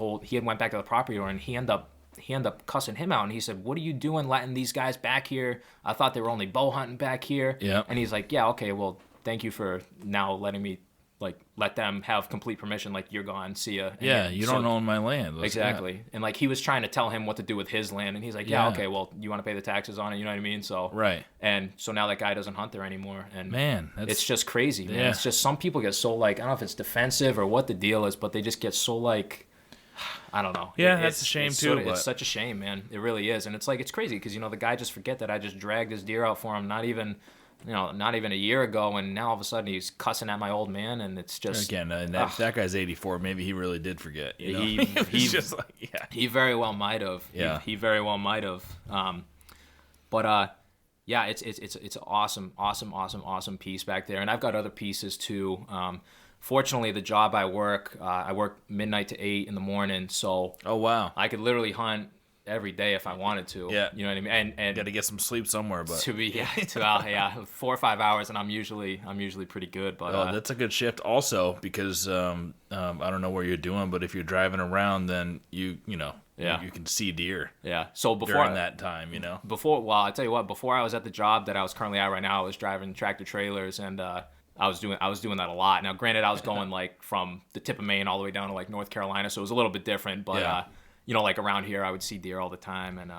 went back to the property owner and he ended up cussing him out, and he said, what are you doing letting these guys back here? I thought they were only bow hunting back here. Yeah. And he's like, yeah, okay, well, thank you for now letting me, like, let them have complete permission, like, you're gone, see ya. And you don't own my land. Exactly. And, like, he was trying to tell him what to do with his land, and he's like, yeah, okay, well, you want to pay the taxes on it, you know what I mean? So right. And so now that guy doesn't hunt there anymore, and man, it's just crazy, man. It's just some people get so, like, I don't know if it's defensive or what the deal is, but they just get so, like, I don't know. Yeah, that's a shame too. It's such a shame, man. It really is, and it's like it's crazy because you know the guy just forget that I just dragged his deer out for him not even a year ago, and now all of a sudden he's cussing at my old man, and it's just again. That guy's 84. Maybe he really did forget. You know? He's just like he very well might have. Yeah, he very well might have. But it's an awesome piece back there, and I've got other pieces too. Fortunately, the job I work midnight to 8 in the morning, so oh wow, I could literally hunt every day if I wanted to. Yeah, you know what I mean. And got to get some sleep somewhere, but 4 or 5 hours, and I'm usually pretty good. But that's a good shift also because I don't know where you're doing, but if you're driving around, then you can see deer. Yeah. So during that time, you know. I tell you what, before I was at the job that I was currently at right now, I was driving tractor trailers and. I was doing that a lot. Now, granted, I was going like from the tip of Maine all the way down to like North Carolina, so it was a little bit different. But you know, like around here, I would see deer all the time, and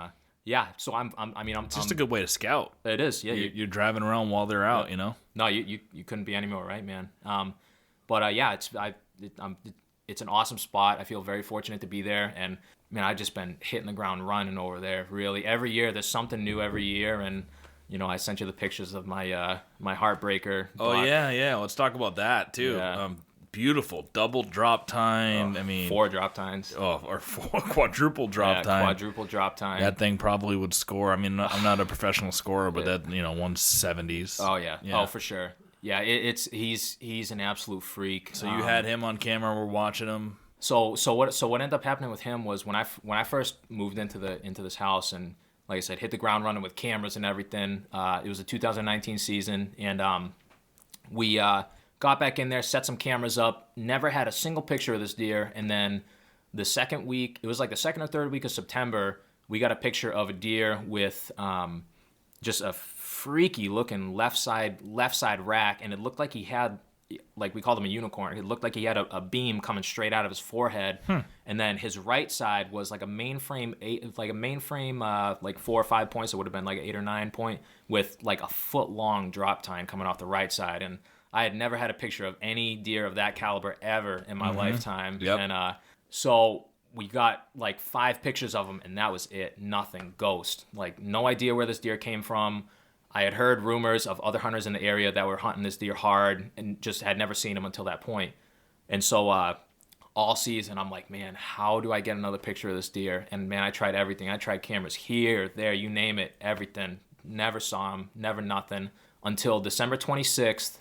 so I'm it's just a good way to scout. It is, yeah. You're driving around while they're out, you know. No, you couldn't be any more right, man. It's an awesome spot. I feel very fortunate to be there, and man, I've just been hitting the ground running over there. Really, every year there's something new every year, and. You know, I sent you the pictures of my my heartbreaker. Oh buck. Yeah. Let's talk about that too. Yeah. Beautiful double drop time. I mean, 4 drop tines. Oh, or 4 quadruple drop time. Quadruple drop time. That thing probably would score. I mean, I'm not a professional scorer, but that 170s. Oh yeah. Oh for sure. Yeah, he's an absolute freak. So you had him on camera. We're watching him. So what ended up happening with him was when I first moved into this house and. Like I said, hit the ground running with cameras and everything. It was a 2019 season, and we got back in there, set some cameras up, never had a single picture of this deer. And then the second week, it was like the second or third week of September, we got a picture of a deer with just a freaky looking left side rack, and it looked like he had, like we called him a unicorn. It looked like he had a beam coming straight out of his forehead, and then his right side was like a mainframe 4 or 5 points. It would have been like an 8 or 9 point with like a foot long drop tine coming off the right side. And I had never had a picture of any deer of that caliber ever in my lifetime. Yep. And so we got like 5 pictures of him, and that was it. Nothing. Ghost. Like no idea where this deer came from. I had heard rumors of other hunters in the area that were hunting this deer hard and just had never seen him until that point. And so all season, I'm like, man, how do I get another picture of this deer? And man, I tried everything. I tried cameras here, there, you name it, everything. Never saw him, never nothing until December 26th.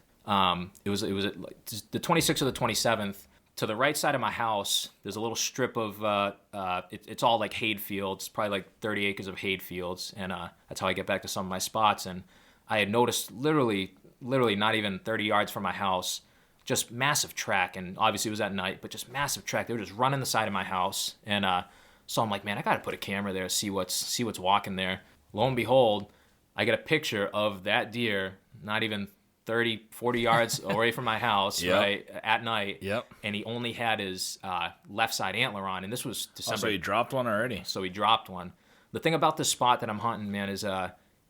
It was like the 26th or the 27th. To the right side of my house, there's a little strip of it's all like hayed fields, probably like 30 acres of hayed fields, and that's how I get back to some of my spots. And I had noticed literally not even 30 yards from my house, just massive track, and obviously it was at night, but just massive track. They were just running the side of my house, and so I'm like, man, I gotta put a camera there, see what's walking there. Lo and behold, I get a picture of that deer, not even 30, 40 yards away from my house, right, at night. Yep. And he only had his left side antler on, and this was December. So he dropped one already. So he dropped one. The thing about this spot that I'm hunting, man, is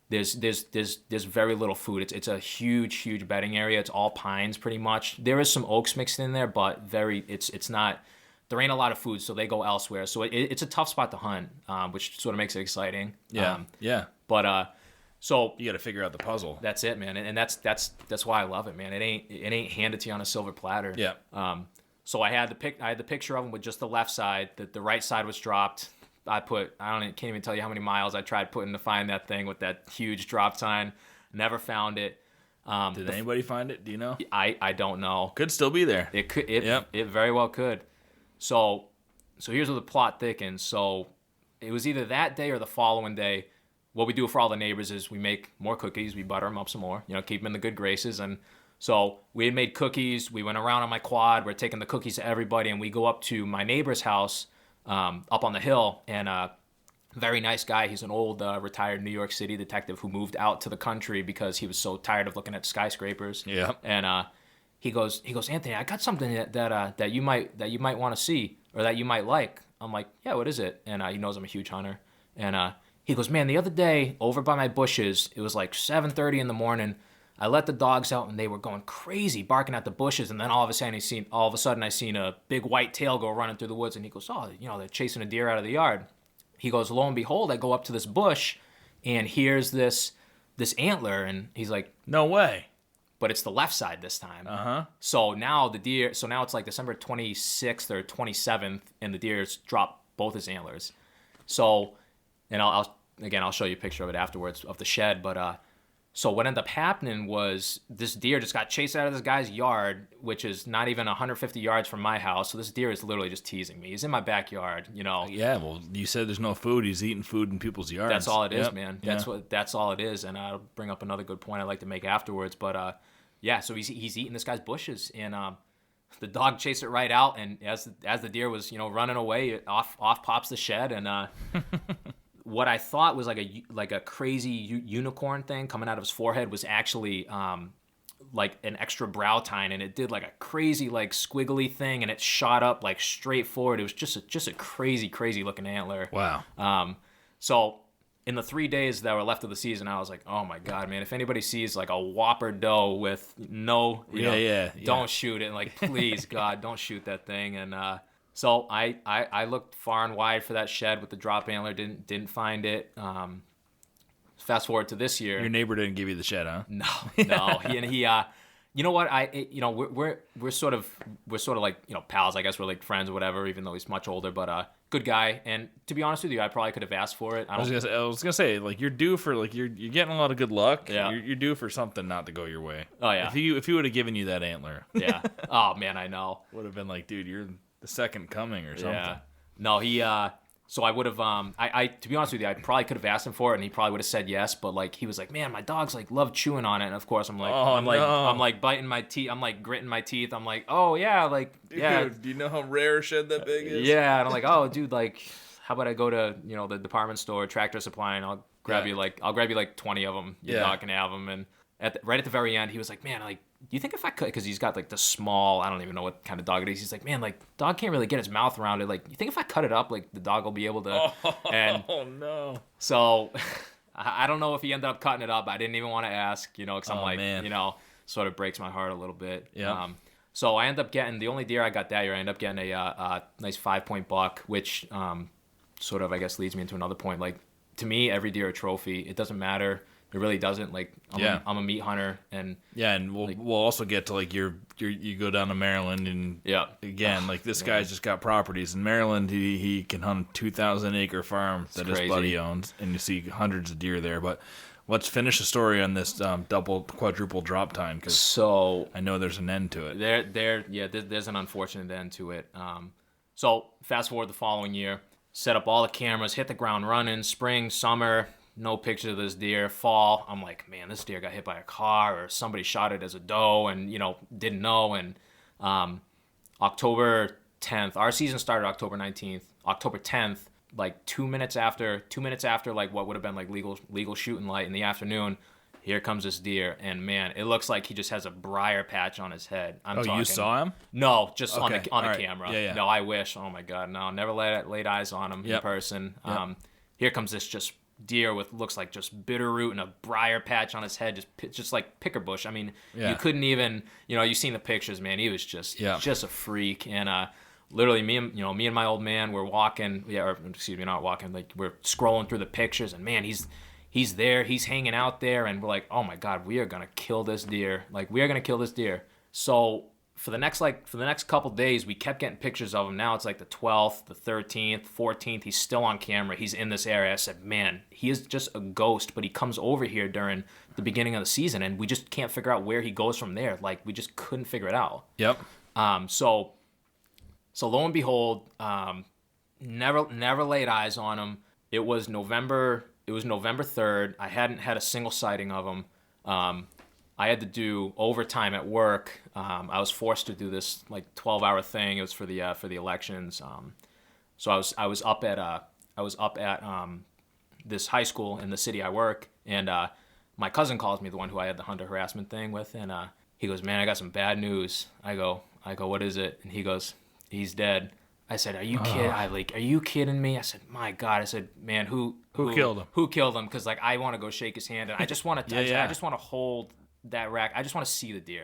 there's very little food. It's a huge bedding area. It's all pines pretty much. There is some oaks mixed in there, but it's not. There ain't a lot of food, so they go elsewhere. So it's a tough spot to hunt, which sort of makes it exciting. Yeah. But so you got to figure out the puzzle. That's it, man, and that's why I love it, man. It ain't handed to you on a silver platter. Yeah. So I had the picture of him with just the left side. The right side was dropped. Can't even tell you how many miles I tried putting to find that thing with that huge drop tine. Never found it. Did anybody find it? Do you know? I don't know. Could still be there. It could. It very well could. So here's where the plot thickens. So it was either that day or the following day. What we do for all the neighbors is we make more cookies. We butter them up some more. Keep them in the good graces. And so we had made cookies. We went around on my quad. We're taking the cookies to everybody, and we go up to my neighbor's house. Up on the hill, and very nice guy. He's an old retired New York City detective who moved out to the country because he was so tired of looking at skyscrapers. Yeah. And he goes, Anthony, I got something that you might want to see or that you might like. I'm like, yeah, what is it? And he knows I'm a huge hunter. And he goes, man, the other day over by my bushes, it was like 7:30 in the morning. I let the dogs out and they were going crazy, barking at the bushes. And then all of a sudden I seen a big white tail go running through the woods. And he goes, oh, they're chasing a deer out of the yard. He goes, lo and behold, I go up to this bush and here's this antler. And he's like, no way. But it's the left side this time. Uh-huh. So now it's like December 26th or 27th and the deer's dropped both his antlers. So, and I'll show you a picture of it afterwards of the shed. But, so what ended up happening was this deer just got chased out of this guy's yard, which is not even 150 yards from my house. So this deer is literally just teasing me. He's in my backyard, Yeah, well, you said there's no food. He's eating food in people's yards. That's all it is, man. That's all it is. And I'll bring up another good point I'd like to make afterwards. But so he's eating this guy's bushes, and the dog chased it right out. And as the deer was running away, off pops the shed, and what I thought was like a crazy unicorn thing coming out of his forehead was actually like an extra brow tine, and it did like a crazy like squiggly thing, and it shot up like straight forward. It was just a crazy looking antler. Wow. So in the 3 days that were left of the season, I was like, oh my God, man, if anybody sees like a whopper doe with no, don't shoot it. Like, please, God, don't shoot that thing. And so I looked far and wide for that shed with the drop antler, didn't find it. Fast forward to this year. Your neighbor didn't give you the shed, huh? No. He you know what? We're sort of like, pals. I guess we're like friends or whatever, even though he's much older, but good guy. And to be honest with you, I probably could have asked for it. I was gonna say like you're due for like you're getting a lot of good luck. Yeah. You're due for something not to go your way. Oh yeah. If he would have given you that antler. Yeah. Oh man, I know. Would have been like, dude, you're the second coming or something. Yeah. No, he so I would have I to be honest with you, I probably could have asked him for it and he probably would have said yes, but like he was like, man, my dogs like love chewing on it, and of course I'm like I'm like biting my teeth, I'm like gritting my teeth, I'm like, oh yeah, like dude, yeah. Do you know how rare a shed that big is? Yeah, and I'm like, oh dude, like how about I go to the department store, Tractor Supply, and I'll grab you like 20 of them. You're not gonna have them. And right at the very end, he was like, man, like, do you think if I could, because he's got like the small, I don't even know what kind of dog it is. He's like, man, like dog can't really get his mouth around it. Like, you think if I cut it up, like the dog will be able to? Oh no. So I don't know if he ended up cutting it up. I didn't even want to ask, because I'm man. Sort of breaks my heart a little bit. Yeah. So I end up getting the only deer I got that year. I end up getting a nice 5-point buck, which sort of I guess leads me into another point. Like to me, every deer a trophy. It doesn't matter It really doesn't. Like, I'm a meat hunter, and yeah, and we'll also get to like you go down to Maryland, and again, like this guy's just got properties in Maryland. He can hunt a 2,000-acre farm that his buddy owns, and you see hundreds of deer there. But let's finish the story on this quadruple drop time, because I know there's an end to it. There's an unfortunate end to it. So fast forward the following year, set up all the cameras, hit the ground running. Spring, summer, no picture of this deer. Fall, I'm like, man, this deer got hit by a car, or somebody shot it as a doe and didn't know. And October 10th, our season started October 19th. October 10th, like 2 minutes after like what would have been like legal shooting light in the afternoon, here comes this deer, and man, it looks like he just has a briar patch on his head. You saw him? No, just on the right. camera. Yeah. No, I wish. Oh my God, no, never laid eyes on him in person. Yep. Here comes this just deer with looks like just bitter root and a briar patch on his head, just like picker bush. I mean, you couldn't even, you've seen the pictures, man. He was just a freak, and literally me and my old man were walking, not walking, like we're scrolling through the pictures, and man, he's there, he's hanging out there, and we're like, oh my God, we are gonna kill this deer. So for the next couple days, we kept getting pictures of him. Now it's like the 12th, the 13th, 14th. He's still on camera. He's in this area. I said, man, he is just a ghost, but he comes over here during the beginning of the season, and we just can't figure out where he goes from there. Like, we just couldn't figure it out. Yep. So lo and behold, never laid eyes on him. It was November 3rd. I hadn't had a single sighting of him. I had to do overtime at work. I was forced to do this like 12-hour thing. It was for the elections. So I was up at this high school in the city I work, and my cousin calls me, the one who I had the hunter harassment thing with, and he goes, man, I got some bad news. I go, what is it? And he goes, he's dead. I said, are you kidding? Are you kidding me? I said, my God. I said, man, who killed him? Who killed him? Because like I want to go shake his hand, and I just want to touch. I just want to hold that rack. I just want to see the deer.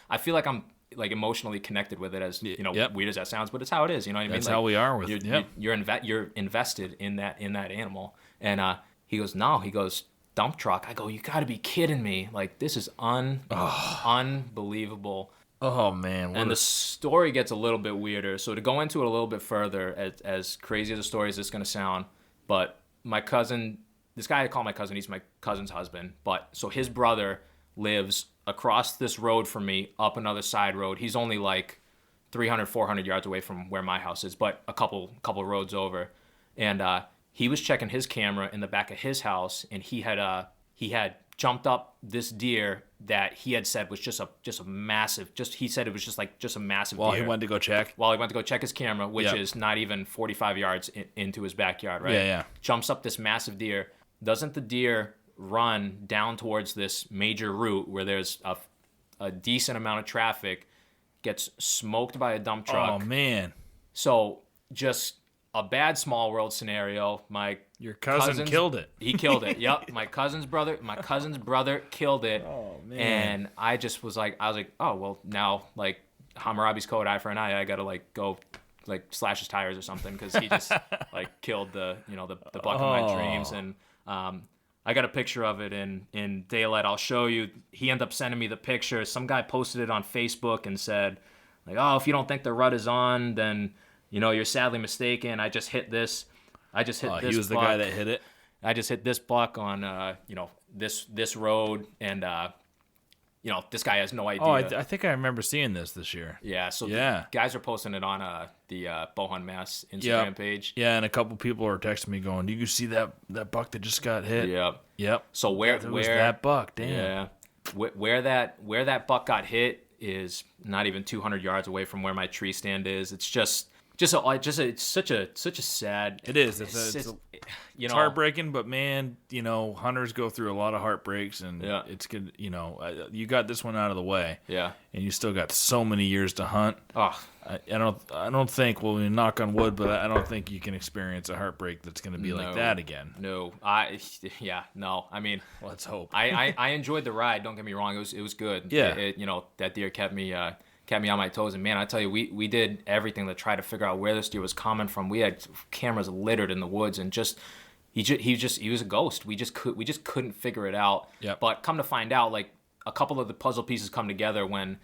I feel like I'm like emotionally connected with it, as weird as that sounds, but it's how it is. You know what I mean? That's how we are with you're invested in that animal. And he goes, no. He goes, dump truck. I go, you got to be kidding me! Like, this is unbelievable. Oh man! And the story gets a little bit weirder. So to go into it a little bit further, as crazy as the story is, it's going to sound, but my cousin, this guy I call my cousin, he's my cousin's husband. But so his brother lives across this road from me, up another side road. He's only like 300, 400 yards away from where my house is, but a couple roads over. And he was checking his camera in the back of his house, and he had jumped up this deer that he had said was just a massive, he said it was just a massive deer. While he went to go check his camera, which is not even 45 yards into his backyard, right? Yeah. Jumps up this massive deer. Doesn't the deer run down towards this major route where there's a decent amount of traffic, gets smoked by a dump truck. Oh man. So just a bad small world scenario. Your cousin killed it. He killed it. Yep. My cousin's brother killed it. Oh man. And I was like, oh well, now like Hammurabi's code, eye for an eye. I gotta like go like slash his tires or something, because he just like killed the buck of my dreams. And I got a picture of it in daylight. I'll show you. He ended up sending me the picture. Some guy posted it on Facebook and said, like, oh, if you don't think the rut is on, then you're sadly mistaken. I just hit this. He was the guy that hit it. I just hit this buck on this road, and this guy has no idea. Oh, I think I remember seeing this year. Yeah. So guys are posting it on the Bohan Mass Instagram page. Yeah, and a couple people are texting me going, "Do you see that buck that just got hit?" Yep. So where was that buck? Damn. Yeah. Where that buck got hit is not even 200 yards away from where my tree stand is. It's it's such a sad. It is. It's heartbreaking, but man, hunters go through a lot of heartbreaks, and it's good. You got this one out of the way. Yeah. And you still got so many years to hunt. Oh. I don't think. Well, we knock on wood, but I don't think you can experience a heartbreak that's going to be like that again. No. No. I mean, let's hope. I enjoyed the ride. Don't get me wrong. It was good. Yeah. That deer kept me on my toes, and man, I tell you, we did everything to try to figure out where this deer was coming from. We had cameras littered in the woods, and just he was a ghost. We just couldn't figure it out. Yep. But come to find out, like a couple of the puzzle pieces come together when,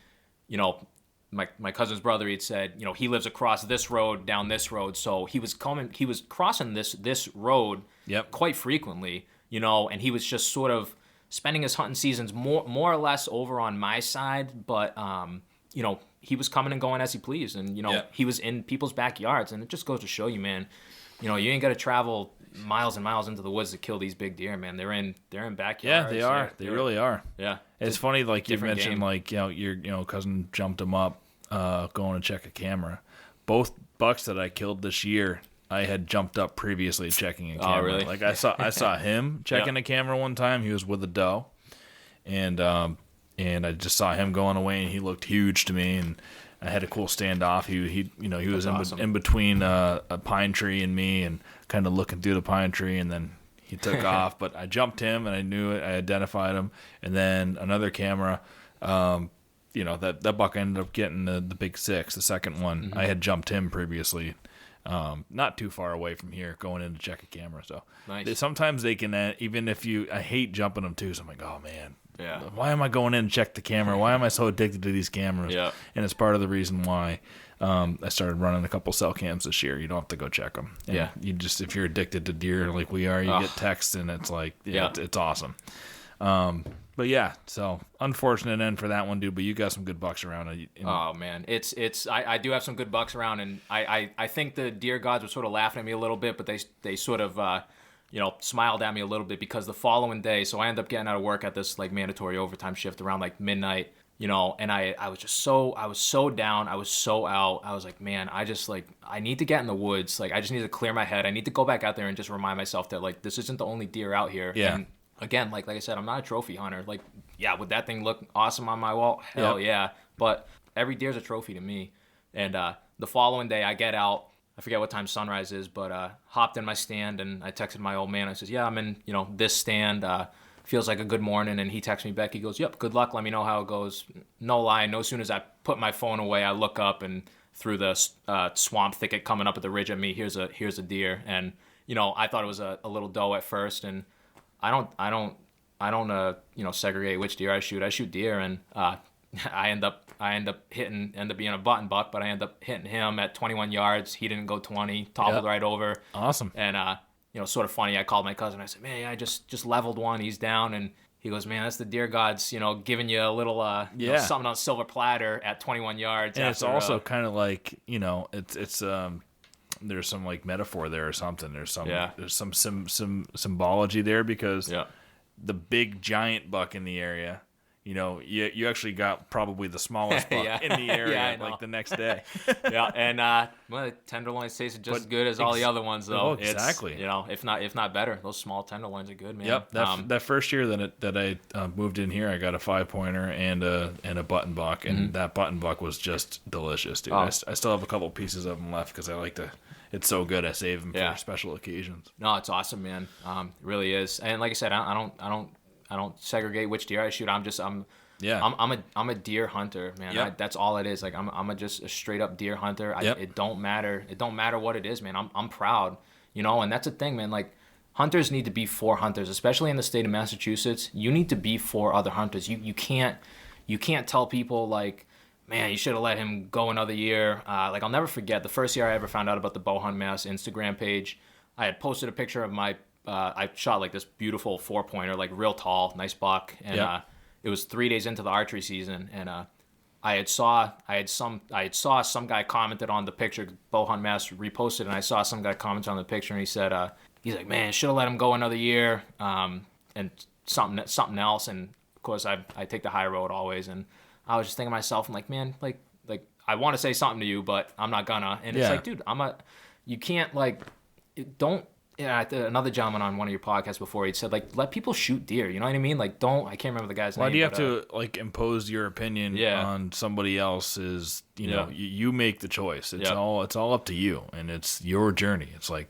you know, my cousin's brother, he'd said, you know, he lives across this road, down this road. So he was crossing this road Yep. quite frequently, you know, and he was just sort of spending his hunting seasons more or less over on my side. But, you know, he was coming and going as he pleased. And, you know, Yep. he was in people's backyards. And it just goes to show you, man, you know, you ain't got to travel miles and miles into the woods to kill these big deer, man. They're in backyards. Yeah, they are. They really are. Yeah. It's funny, like you different mentioned, game. like, you know, your cousin jumped him up, going to check a camera. Both bucks that I killed this year, I had jumped up previously checking a camera. really? Like I saw him checking a camera one time. He was with a doe, and I just saw him going away, and he looked huge to me, and I had a cool standoff. He was awesome. in between a pine tree and me, and kind of looking through the pine tree, and then he took off. But I jumped him, and I knew it. I identified him, and then another camera. You know, that buck ended up getting the big 6, the second one. Mm-hmm. I had jumped him previously, not too far away from here, going in to check a camera. So Nice. sometimes they can, even if I hate jumping them too. So I'm like, oh man, Yeah. why am I going in to check the camera? Why am I so addicted to these cameras? Yeah. And it's part of the reason why I started running a couple cell cams this year. You don't have to go check them. And Yeah. you just, if you're addicted to deer like we are, you get texts, and it's like, Yeah. it's awesome. But yeah, so unfortunate end for that one, dude. But you got some good bucks around. Oh man, I do have some good bucks around, and I think the deer gods were sort of laughing at me a little bit, but they sort of you know, smiled at me a little bit, because the following day, so I ended up getting out of work at this like mandatory overtime shift around like midnight, you know, and I was so down, I was so out. I was like, man, I need to get in the woods. Like I just need to clear my head. I need to go back out there and just remind myself that like this isn't the only deer out here. Yeah. And again, like I said, I'm not a trophy hunter. Like, yeah, would that thing look awesome on my wall? Hell yeah. But every deer's a trophy to me. And the following day, I get out. I forget what time sunrise is, but hopped in my stand, and I texted my old man. I says, yeah, I'm in, you know, this stand. Feels like a good morning. And he texts me back. He goes, yep, good luck. Let me know how it goes. No lie. No sooner as I put my phone away, I look up, and through the swamp thicket coming up at the ridge at me, here's a deer. And, you know, I thought it was a little doe at first, and I don't you know, segregate which deer I shoot. I shoot deer, and I end up being a button buck, but I end up hitting him at 21 yards. He didn't go 20, toppled right over. Awesome. And you know, sort of funny. I called my cousin. I said, man, I just leveled one. He's down, and he goes, man, that's the deer gods, you know, giving you a little you know, something on a silver platter at 21 yars. And it's also kind of like, you know, it's there's some like metaphor there or something. There's some symbology there, because the big giant buck in the area, you know, you actually got probably the smallest buck in the area like the next day. And well, the tenderloins tasted just as good as all the other ones, though. Oh, exactly. It's, you know, if not better. Those small tenderloins are good, man. Yep. That first year that I moved in here, I got a 5-pointer and a button buck, and that button buck was just delicious, dude. I still have a couple pieces of them left, because I like to. It's so good. I save them for special occasions. No, it's awesome, man. It really is. And like I said, I don't segregate which deer I shoot. I'm a deer hunter, man. Yep. That's all it is. Like I'm just a straight up deer hunter. It don't matter. It don't matter what it is, man. I'm proud, you know. And that's the thing, man. Like hunters need to be for hunters, especially in the state of Massachusetts. You need to be for other hunters. You can't tell people like, man, you should have let him go another year. Like I'll never forget the first year I ever found out about the Bow Hunt Mass Instagram page. I had posted a picture of my. I shot like this beautiful 4-pointer, like real tall, nice buck, and it was 3 days into the archery season, and I saw some guy commented on the picture. Bow Hunt Mass reposted, and I saw some guy comment on the picture, and he said, he's like, man, should have let him go another year, and something else, and of course I take the high road always, and I was just thinking to myself, I'm like, man, like I want to say something to you, but I'm not gonna, and it's like, dude, you can't like, don't. Yeah, another gentleman on one of your podcasts before, he'd said, like, let people shoot deer. You know what I mean? Like, I can't remember the guy's name. Why do you have to, like, impose your opinion on somebody else's, you know, you make the choice. It's all up to you, and it's your journey. It's like,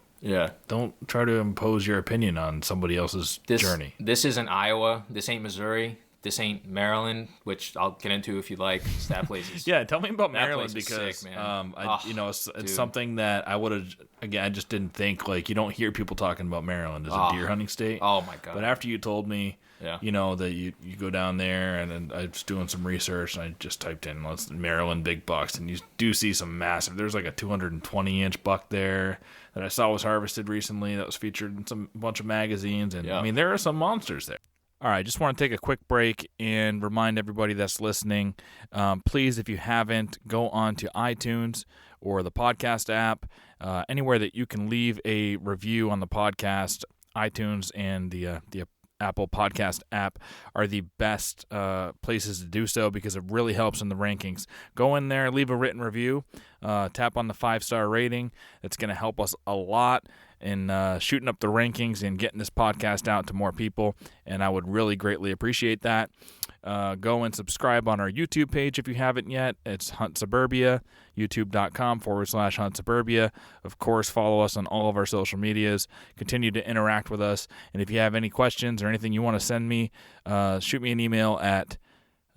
don't try to impose your opinion on somebody else's journey. This isn't Iowa. This ain't Missouri. this ain't Maryland, which I'll get into if you like. That place is Yeah, tell me about that Maryland place is because sick, man. it's Dude. something that I would have again. I just didn't think like you don't hear people talking about Maryland as a deer hunting state. Oh my god! But after you told me, Yeah. that you go down there, and then I was doing some research, and I just typed in Maryland big bucks, and you do see some massive. There's like a 220-inch buck there that I saw was harvested recently that was featured in some bunch of magazines, and I mean there are some monsters there. All right, just want to take a quick break and remind everybody that's listening, please, if you haven't, go on to iTunes or the podcast app, anywhere that you can leave a review on the podcast. iTunes and the Apple Podcast app are the best places to do so because it really helps in the rankings. Go in there, leave a written review, tap on the 5-star rating. It's going to help us a lot in shooting up the rankings and getting this podcast out to more people, and I would really greatly appreciate that. Go and subscribe on our YouTube page if you haven't yet. It's Hunt Suburbia, youtube.com/Hunt Suburbia. Of course, follow us on all of our social medias. Continue to interact with us, and if you have any questions or anything you want to send me, shoot me an email at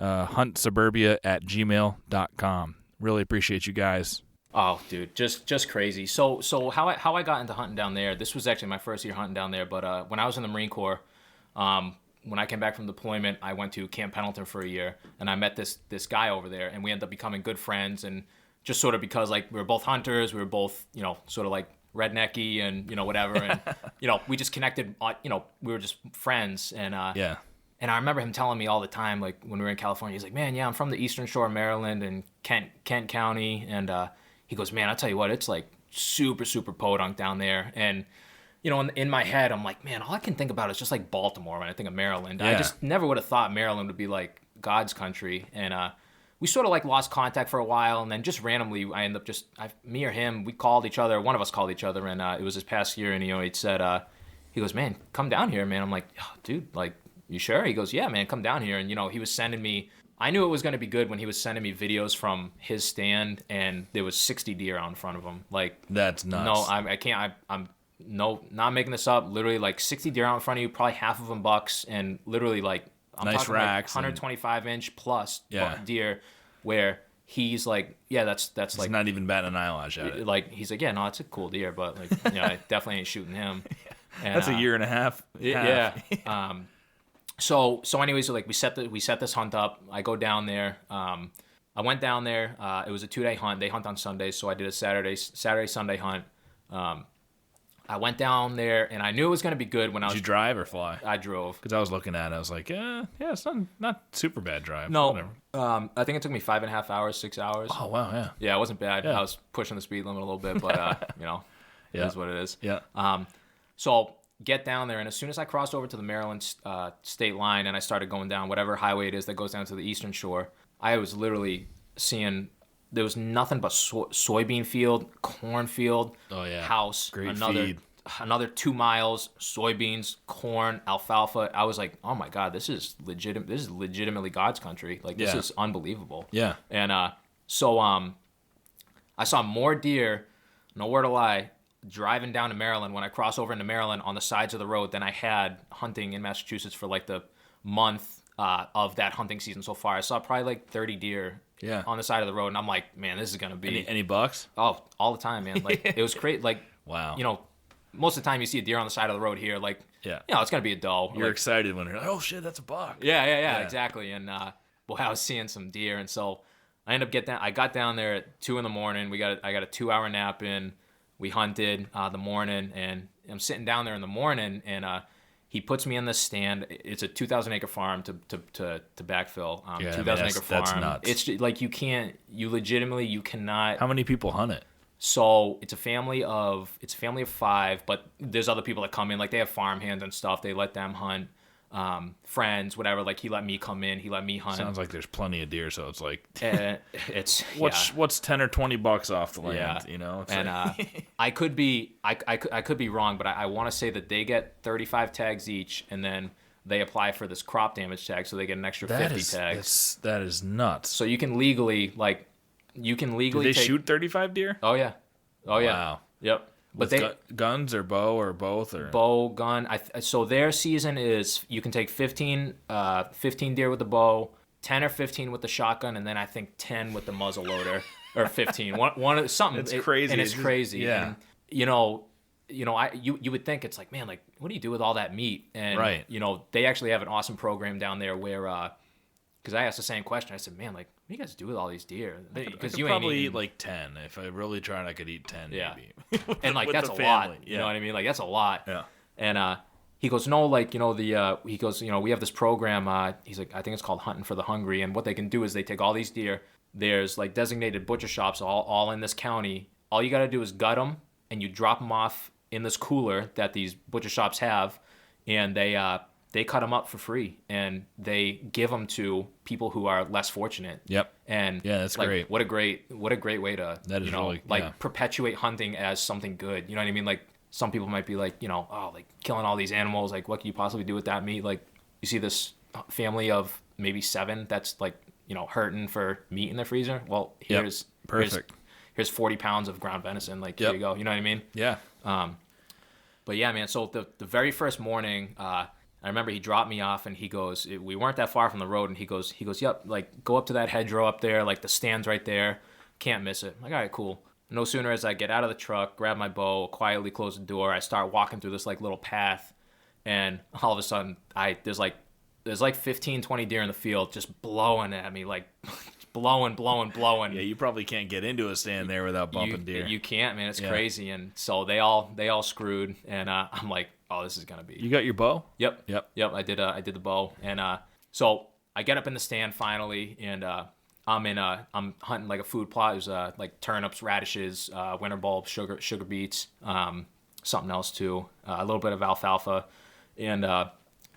huntsuburbia@gmail.com. Really appreciate you guys. Oh, dude, just crazy. So how I got into hunting down there? This was actually my first year hunting down there. But when I was in the Marine Corps, when I came back from deployment, I went to Camp Pendleton for a year, and I met this guy over there, and we ended up becoming good friends. And just sort of because like we were both hunters, we were both sort of like rednecky and whatever, and we just connected. We were just friends, and Yeah. And I remember him telling me all the time, like when we were in California, he's like, "Man, yeah, I'm from the Eastern Shore of Maryland and Kent County," and he goes, "Man, I'll tell you what, it's like super, super podunk down there." And, in my head, I'm like, man, all I can think about is just like Baltimore when I think of Maryland. Yeah. I just never would have thought Maryland would be like God's country. And we sort of like lost contact for a while. And then just randomly, I ended up me or him, we called each other. One of us called each other. And it was this past year. And, he said, he goes, "Man, come down here, man." I'm like, "Oh, dude, like, you sure?" He goes, "Yeah, man, come down here." And, he was sending me, I knew it was going to be good when he was sending me videos from his stand, and there was 60 deer out in front of him. Like, that's nuts. No, I can't. I'm not making this up. Literally, like 60 deer out in front of you, probably half of them bucks, and literally like I'm nice talking racks, like 125-inch plus Yeah. deer, where he's like, yeah, that's He's like not even batting an eyelash at it. like he's like, yeah, no, it's a cool deer, but like, I definitely ain't shooting him. And, That's a year and a half. Yeah. So anyways, so like we set this hunt up. I go down there. I went down there. It was a 2-day hunt. They hunt on Sundays, so I did a Saturday Sunday hunt. I went down there, and I knew it was going to be good when I was. Did you drive or fly? I drove. Because I was looking at it, I was like, yeah, it's not super bad drive. No, Whatever. I think it took me 5.5 hours, 6 hours. Oh wow, yeah. Yeah, it wasn't bad. Yeah. I was pushing the speed limit a little bit, but it is what it is. Yeah. So get down there, and as soon as I crossed over to the Maryland state line and I started going down whatever highway it is that goes down to the Eastern Shore, I was literally seeing there was nothing but soybean field, cornfield, house, Great another feed. another 2 miles, soybeans, corn, alfalfa. I was like, oh my God, this is legitimate. This is legitimately God's country. Like, this is unbelievable. Yeah. And so I saw more deer, no word to lie, driving down to Maryland when I crossed over into Maryland on the sides of the road than I had hunting in Massachusetts for like the month of that hunting season so far. I saw probably like 30 deer on the side of the road, and I'm like, man, this is gonna be Any bucks? Oh, all the time, man. Like, it was great. Like, Wow. Most of the time you see a deer on the side of the road here, like, it's gonna be a doe. You're like, excited when you're like, oh shit, that's a buck. yeah, exactly. And boy, I was seeing some deer, and so I ended up I got down there at 2 a.m. I got a 2-hour nap in. We hunted the morning, and I'm sitting down there in the morning, and he puts me in the stand. It's a 2,000-acre farm to backfill. 2,000-acre farm. That's nuts. It's just, like you cannot. How many people hunt it? So it's a family of 5, but there's other people that come in. Like, they have farm hands and stuff. They let them hunt. Friends, whatever. Like, he let me come in. He let me hunt. Sounds like there's plenty of deer, so it's like it's what's 10 or 20 bucks off the land? Yeah. It's And like, I could be wrong, but I want to say that they get 35 tags each, and then they apply for this crop damage tag, so they get an extra 50 tags. That is nuts. So you can legally Do they shoot 35 deer? Oh yeah. Wow. Yep. But guns or bow or both or bow, gun. So their season is you can take 15 deer with the bow, 10 or 15 with the shotgun, and then I think 10 with the muzzle loader, or 15. One something. It's crazy. And it's crazy. Yeah. And, you would think it's like, man, like, what do you do with all that meat? And, right. They actually have an awesome program down there where, because I asked the same question. I said, man, like, what do you guys do with all these deer? Because you probably eat like 10. If I really tried, I could eat 10 maybe. And like, that's a lot. You know what I mean? Like, that's a lot. Yeah. And he goes, no, like, he goes, we have this program. He's like, I think it's called Hunting for the Hungry. And what they can do is they take all these deer. There's like designated butcher shops all in this county. All you got to do is gut them and you drop them off in this cooler that these butcher shops have. And they cut them up for free and they give them to people who are less fortunate. Yep. And yeah, that's like, great. What a great way to, that is really, perpetuate hunting as something good. You know what I mean? Like, some people might be like, like killing all these animals. Like, what can you possibly do with that meat? Like, you see this family of maybe 7 that's like, hurting for meat in their freezer. Well, here's 40 pounds of ground venison. Like, here you go. You know what I mean? Yeah. But yeah, man. So the very first morning, I remember he dropped me off and he goes, we weren't that far from the road, and he goes, yep, like, go up to that hedgerow up there, like the stand's right there, can't miss it. I'm like, all right, cool. No sooner as I get out of the truck, grab my bow, quietly close the door, I start walking through this like little path, and all of a sudden there's like 15, 20 deer in the field just blowing at me, like blowing. Yeah, you probably can't get into a stand there without bumping deer. You can't, man. It's crazy. And so they all screwed, and I'm like, oh, this is gonna be. You got your bow? Yep. I did the bow, and so I get up in the stand finally, and I'm hunting like a food plot. It was like turnips, radishes, winter bulbs, sugar beets, something else too, a little bit of alfalfa, and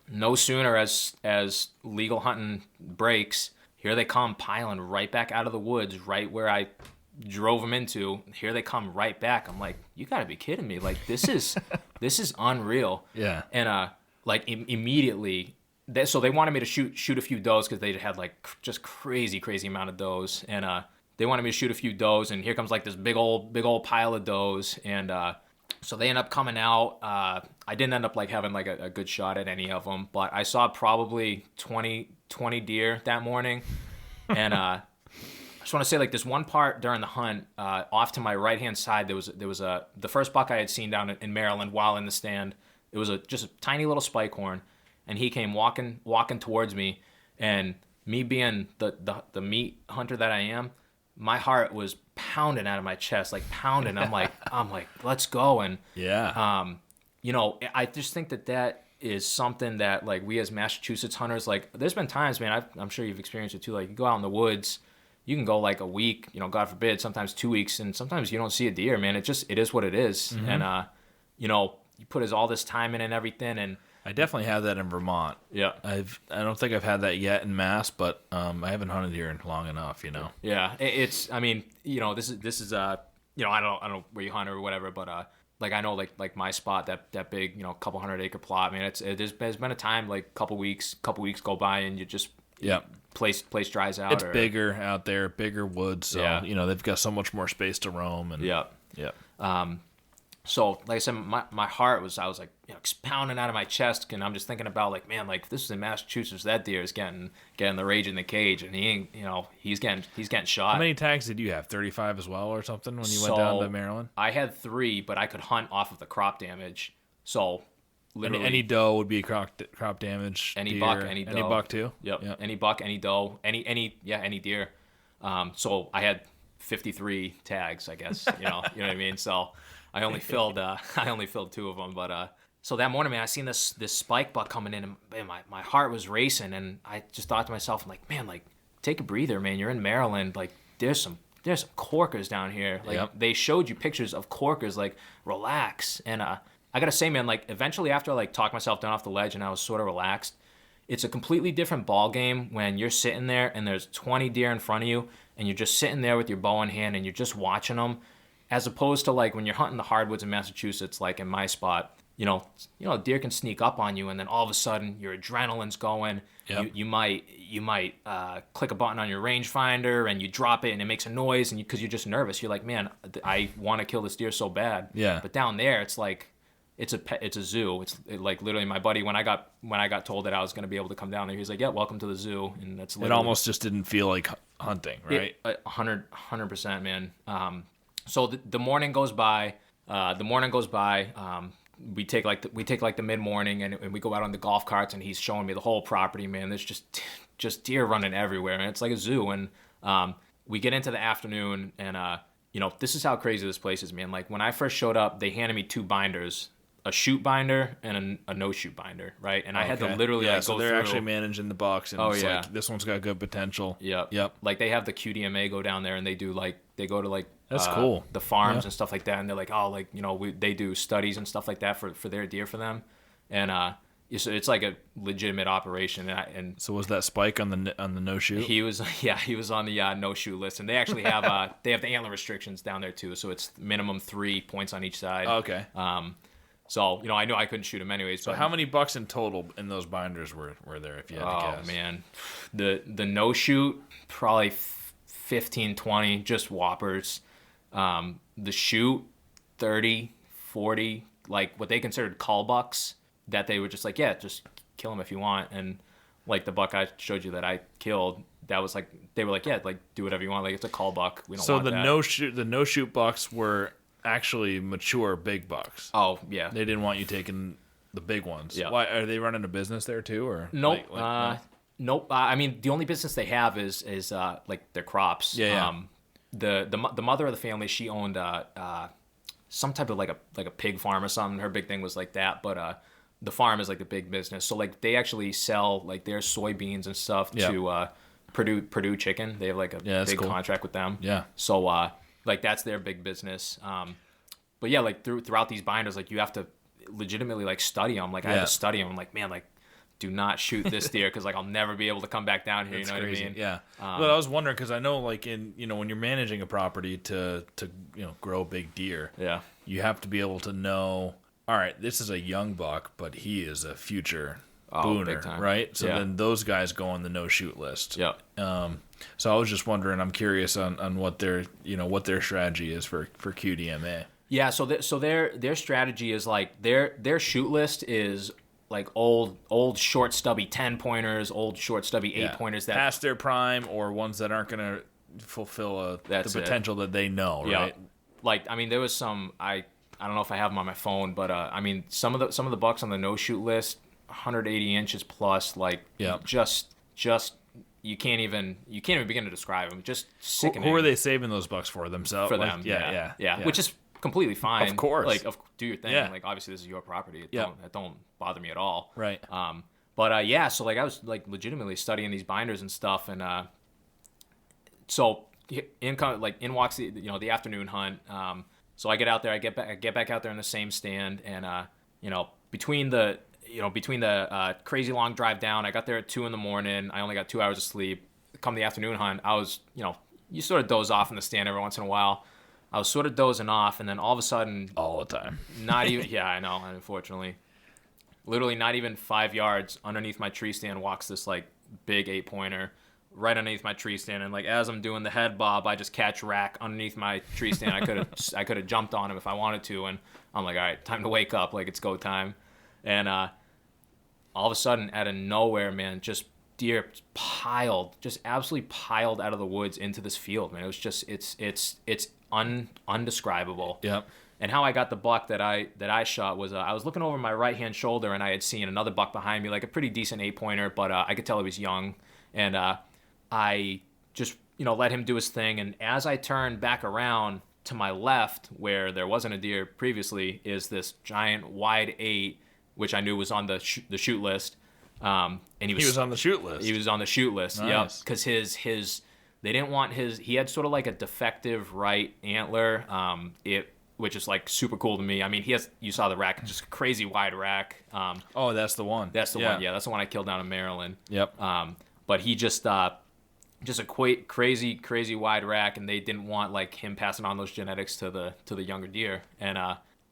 no sooner as legal hunting breaks, here they come piling right back out of the woods, right where I drove them into. Here they come right back. I'm like, you gotta be kidding me! Like, this is unreal. Yeah. And immediately. So they wanted me to shoot a few does because they had like just crazy amount of does, and they wanted me to shoot a few does, and here comes like this big old pile of does, and so they end up coming out. I didn't end up like having like a good shot at any of them, but I saw probably 20 deer that morning, and I just want to say, like, this one part during the hunt, off to my right hand side, there was the first buck I had seen down in Maryland while in the stand. It was just a tiny little spike horn. And he came walking towards me, and me being the meat hunter that I am, my heart was pounding out of my chest, like pounding. I'm like, let's go. And I just think that is something that, like, we as Massachusetts hunters, like, there's been times, man, I'm sure you've experienced it too. Like, you go out in the woods, you can go like a week, God forbid, sometimes 2 weeks, and sometimes you don't see a deer, man. It is what it is. Mm-hmm. And you put all this time in and everything, and I definitely have that in Vermont. Yeah. I don't think I've had that yet in Mass, but I haven't hunted here in long enough, Yeah. This is I don't know where you hunt or whatever, but like, I know like my spot, that big, couple 100-acre plot, man, there's been a time, like couple weeks go by, and you just place dries out. It's bigger out there, bigger woods, so they've got so much more space to roam, and So, like I said, my heart was, I was like, pounding out of my chest, and I'm just thinking about, like, man, like, this is in Massachusetts, that deer is getting the rage in the cage, and he ain't, he's getting shot. How many tags did you have? 35 as well or something when you went down to Maryland? I had 3, but I could hunt off of the crop damage. So, literally, any doe would be crop damage. Any deer, buck, any doe. Any buck too? Yep. Any buck, any doe, any deer. So I had 53 tags, I guess. You know what I mean? So I only filled 2 of them, but so that morning, man, I seen this spike buck coming in, and man, my heart was racing, and I just thought to myself, I'm like, man, like, take a breather, man. You're in Maryland, like, there's some corkers down here. Like, they showed you pictures of corkers, like, relax. And I gotta say, man, like, eventually after I like talked myself down off the ledge and I was sort of relaxed, it's a completely different ball game when you're sitting there and there's 20 deer in front of you, and you're just sitting there with your bow in hand and you're just watching them, as opposed to like when you're hunting the hardwoods in Massachusetts, like in my spot, deer can sneak up on you, and then all of a sudden your adrenaline's going. Yep. You might click a button on your rangefinder and you drop it and it makes a noise, and because you're just nervous, you're like, man, I want to kill this deer so bad. Yeah. But down there, it's like it's a zoo. It's like literally my buddy, when I got told that I was going to be able to come down there, he was like, yeah, welcome to the zoo. And that's it almost just didn't feel like hunting, right? 100%, man. So the morning goes by. We take the mid morning, and we go out on the golf carts, and he's showing me the whole property, man. There's just deer running everywhere, and it's like a zoo. And we get into the afternoon, and this is how crazy this place is, man. Like when I first showed up, they handed me 2 binders, a shoot binder and a no shoot binder, right? And I had to literally so go they're through. actually managing the box, and it's like, this one's got good potential. Yep. Like they have the QDMA go down there, and they go to that's cool, the farms and stuff like that, and they're like, oh, like they do studies and stuff like that for their deer for them, and it's like a legitimate operation. And so was that Spike on the no shoot? He was on the no shoot list, and they actually have the antler restrictions down there too, so it's minimum 3 points on each side. Okay. So I knew I couldn't shoot him anyways. So how many bucks in total in those binders were there, if you had to guess? Oh man, the no shoot probably 15, 20, just whoppers. The shoot 30, 40, like what they considered call bucks, that they were just like, yeah, just kill him if you want. And like the buck I showed you that I killed, that was like, they were like, yeah, like do whatever you want, like it's a call buck, we don't want that. So the no shoot bucks were actually mature big bucks. Oh yeah, they didn't want you taking the big ones. Yeah. Why, are they running a business there too, or nope? no? Nope. I mean, the only business they have is like their crops. Yeah. The mother of the family, she owned some type of like a pig farm or something. Her big thing was like that, but the farm is like the big business. So like they actually sell like their soybeans and stuff to Purdue Chicken. They have like a big contract with them. Yeah. So like that's their big business. But yeah, like throughout these binders, like you have to legitimately like study them. Like I had to study them. I'm like, man, like do not shoot this deer because like I'll never be able to come back down here. That's crazy. What I mean? Yeah. But I was wondering because I know like in when you're managing a property to grow big deer, you have to be able to know. All right, this is a young buck, but he is a future booner, right? So then those guys go on the no shoot list. Yeah. So I was just wondering. I'm curious on what their strategy is for QDMA. Yeah. So their strategy is like their shoot list is like old short stubby 10-pointers, old short stubby 8-pointers that past their prime, or ones that aren't going to fulfill the potential that they know, right? Yeah. Like I mean, there was some I don't know if I have them on my phone, but I mean some of the bucks on the no shoot list, 180 inches plus, like just you can't even begin to describe them. Just sickening. Who are they saving those bucks for? Themselves? For them, yeah. Which is completely fine. Of course. Like, do your thing. Yeah. Like, obviously, this is your property. That don't bother me at all. Right. But so like I was like legitimately studying these binders and stuff, and so in walks the afternoon hunt. So I get out there, I get back out there in the same stand, and between the crazy long drive down, I got there at 2 a.m. I only got 2 hours of sleep. Come the afternoon hunt, I was you sort of doze off in the stand every once in a while. I was sort of dozing off, and then all of a sudden, all the time, not even I know, unfortunately, literally not even 5 yards underneath my tree stand walks this like big 8-pointer right underneath my tree stand, and like as I'm doing the head bob, I just catch rack underneath my tree stand. I could have jumped on him if I wanted to, and I'm like, all right, time to wake up, like it's go time. And all of a sudden, out of nowhere, man, just deer just absolutely piled out of the woods into this field, man. It was just it's undescribable. Yep. And how I got the buck that I shot was I was looking over my right hand shoulder, and I had seen another buck behind me, like a pretty decent 8-pointer, but I could tell he was young, and I just let him do his thing. And as I turned back around to my left, where there wasn't a deer previously, is this giant wide 8, which I knew was on the shoot list. And he was on the shoot list. He was on the shoot list. Nice. Yep. Because his they didn't want he had sort of like a defective right antler. Which is like super cool to me. I mean, you saw the rack, just a crazy wide rack. Oh, that's the one. That's the one. Yeah, that's the one I killed down in Maryland. Yep. But he just a crazy wide rack, and they didn't want like him passing on those genetics to the younger deer. And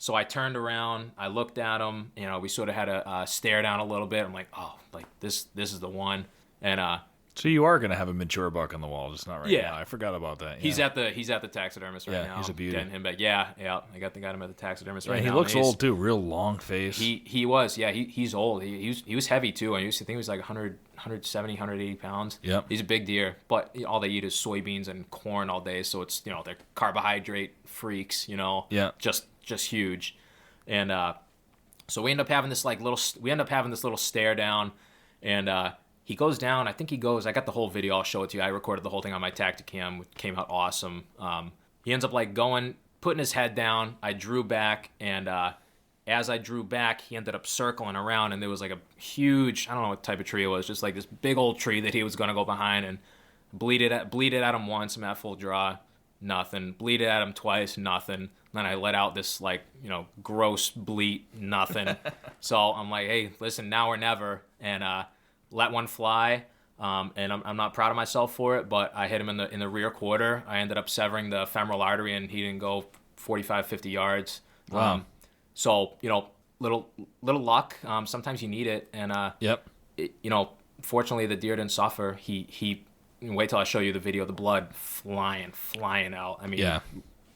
So I turned around, I looked at him, we sort of had a stare down a little bit. I'm like, oh, like this is the one. And so you are gonna have a mature buck on the wall, just not right now. I forgot about that. Yeah. He's at the taxidermist right now. He's a beauty. Getting him back. Yeah. I got him at the taxidermist right now. He looks old too, real long face. He was, yeah. He's old. He was heavy too. I think he was like 100, 170, 180 pounds. Yep. He's a big deer, but all they eat is soybeans and corn all day, so it's they're carbohydrate freaks. Yeah. Just huge, and so we end up having this little stare down, and he goes down. I think he goes. I got the whole video. I'll show it to you. I recorded the whole thing on my Tacticam, which came out awesome. He ends up putting his head down. I drew back, and as I drew back, he ended up circling around, and there was like a huge, I don't know what type of tree it was, just like this big old tree that he was going to go behind, and bleeded at him once. I'm at full draw, nothing. Bleeded at him twice, nothing. Then I let out this gross bleat, nothing. So I'm like, hey, listen, now or never, and let one fly, and I'm not proud of myself for it, but I hit him in the rear quarter. I ended up severing the femoral artery, and he didn't go 45, 50 yards. Wow. So little luck. Sometimes you need it, and Yep. Fortunately the deer didn't suffer. He wait till I show you the video. The blood flying out. I mean,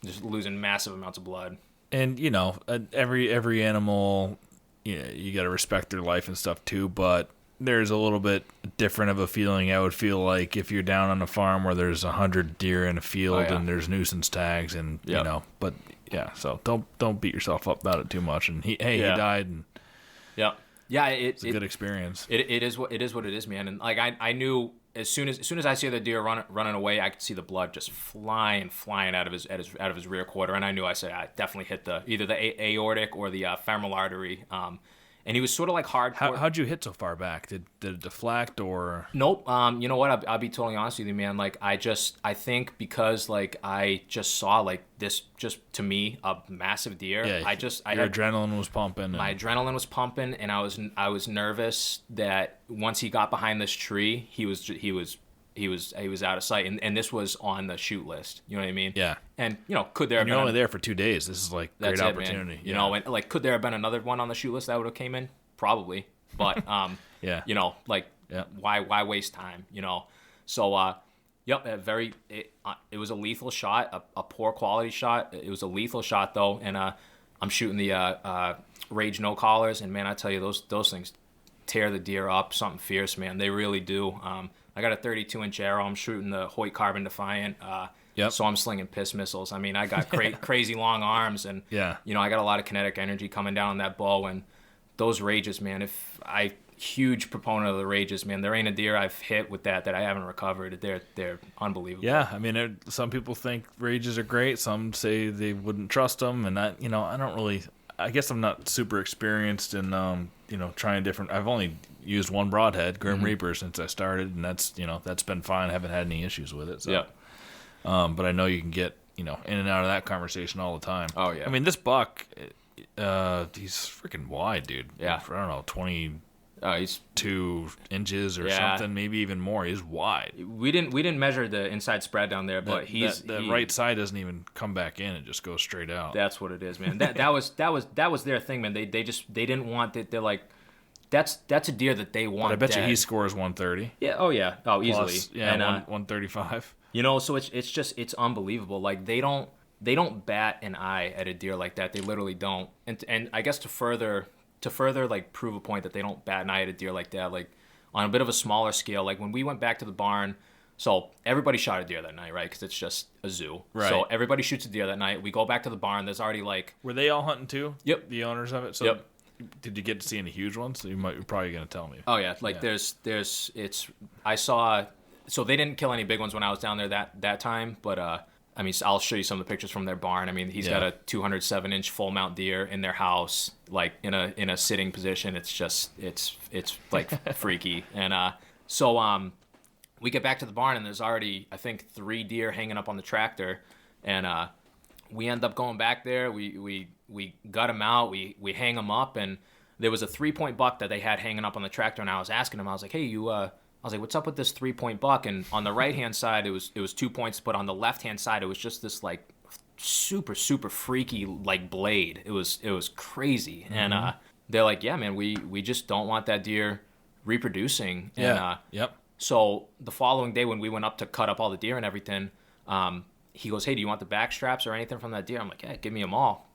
just losing massive amounts of blood. And every animal, you got to respect their life and stuff too, but there's a little bit different of a feeling. I would feel like if you're down on a farm where there's 100 deer in a field and there's nuisance tags and but so don't beat yourself up about it too much. And he died, and it's a good experience. It is what it is, man. And I knew as soon as I see the deer running away, I could see the blood just flying out of his rear quarter, and I knew I definitely hit either the aortic or the femoral artery. And he was sort of like hardcore. How'd you hit so far back? Did it deflect or? Nope. You know what? I'll be totally honest with you, man. I think because I just saw this, just to me, a massive deer. Yeah. Your adrenaline was pumping. My adrenaline was pumping, and I was nervous that once he got behind this tree, he was out of sight, and this was on the shoot list. You know what I mean? Yeah. And could there have been? You're only there for 2 days. This is great opportunity. Man. You know, and could there have been another one on the shoot list that would have came in? Probably, but yeah. Why waste time? So it was a lethal shot, a poor quality shot. It was a lethal shot though, and I'm shooting the Rage no collars, and man, I tell you, those things tear the deer up. Something fierce, man. They really do. I got a 32-inch arrow. I'm shooting the Hoyt Carbon Defiant. So I'm slinging piss missiles. I mean, I got crazy long arms, and I got a lot of kinetic energy coming down on that bow. And those Rages, man, huge proponent of the Rages, man. There ain't a deer I've hit with that I haven't recovered. They're unbelievable. Yeah, I mean, some people think Rages are great. Some say they wouldn't trust them, and I don't really. I guess I'm not super experienced in trying different. I've only used one broadhead, Grim Reaper, since I started, and that's been fine. I haven't had any issues with it. So. But I know you can get in and out of that conversation all the time. Oh yeah. I mean, this buck, he's freaking wide, dude. Yeah. I don't know, 22 inches or Yeah. something, maybe even more. He's wide. We didn't measure the inside spread down there, but the right side doesn't even come back in; it just goes straight out. That's what it is, man. That was their thing, man. They didn't want it. They're like, that's a deer that they want. But I bet dead. you he scores 130. Yeah. Oh yeah. Oh, easily. Plus, yeah, and 135. So it's unbelievable. They don't bat an eye at a deer like that. They literally don't. And I guess to further prove a point that they don't bat an eye at a deer like that, on a bit of a smaller scale, when we went back to the barn, so everybody shot a deer that night, right? Because it's just a zoo. Right. So everybody shoots a deer that night. We go back to the barn. There's already Were they all hunting too? Yep. The owners of it. So yep. Did you get to see any huge ones? You're probably gonna tell me. Oh yeah, I saw. So they didn't kill any big ones when I was down there that time, but I mean, I'll show you some of the pictures from their barn. I mean, he's got a 207-inch full mount deer in their house, in a sitting position. It's just it's freaky. And so we get back to the barn, and there's already, I think, 3 deer hanging up on the tractor, and we end up going back there. We gut them out. We hang them up, and there was a 3-point buck that they had hanging up on the tractor, and I was asking him, I was like, hey, I was like, what's up with this 3-point buck? And on the right-hand side, it was 2 points, but on the left-hand side, it was just this super freaky like blade. It was crazy. And they're like, yeah, man, we just don't want that deer reproducing. And so the following day when we went up to cut up all the deer and everything, he goes, hey, do you want the back straps or anything from that deer? I'm like, yeah, give me them all.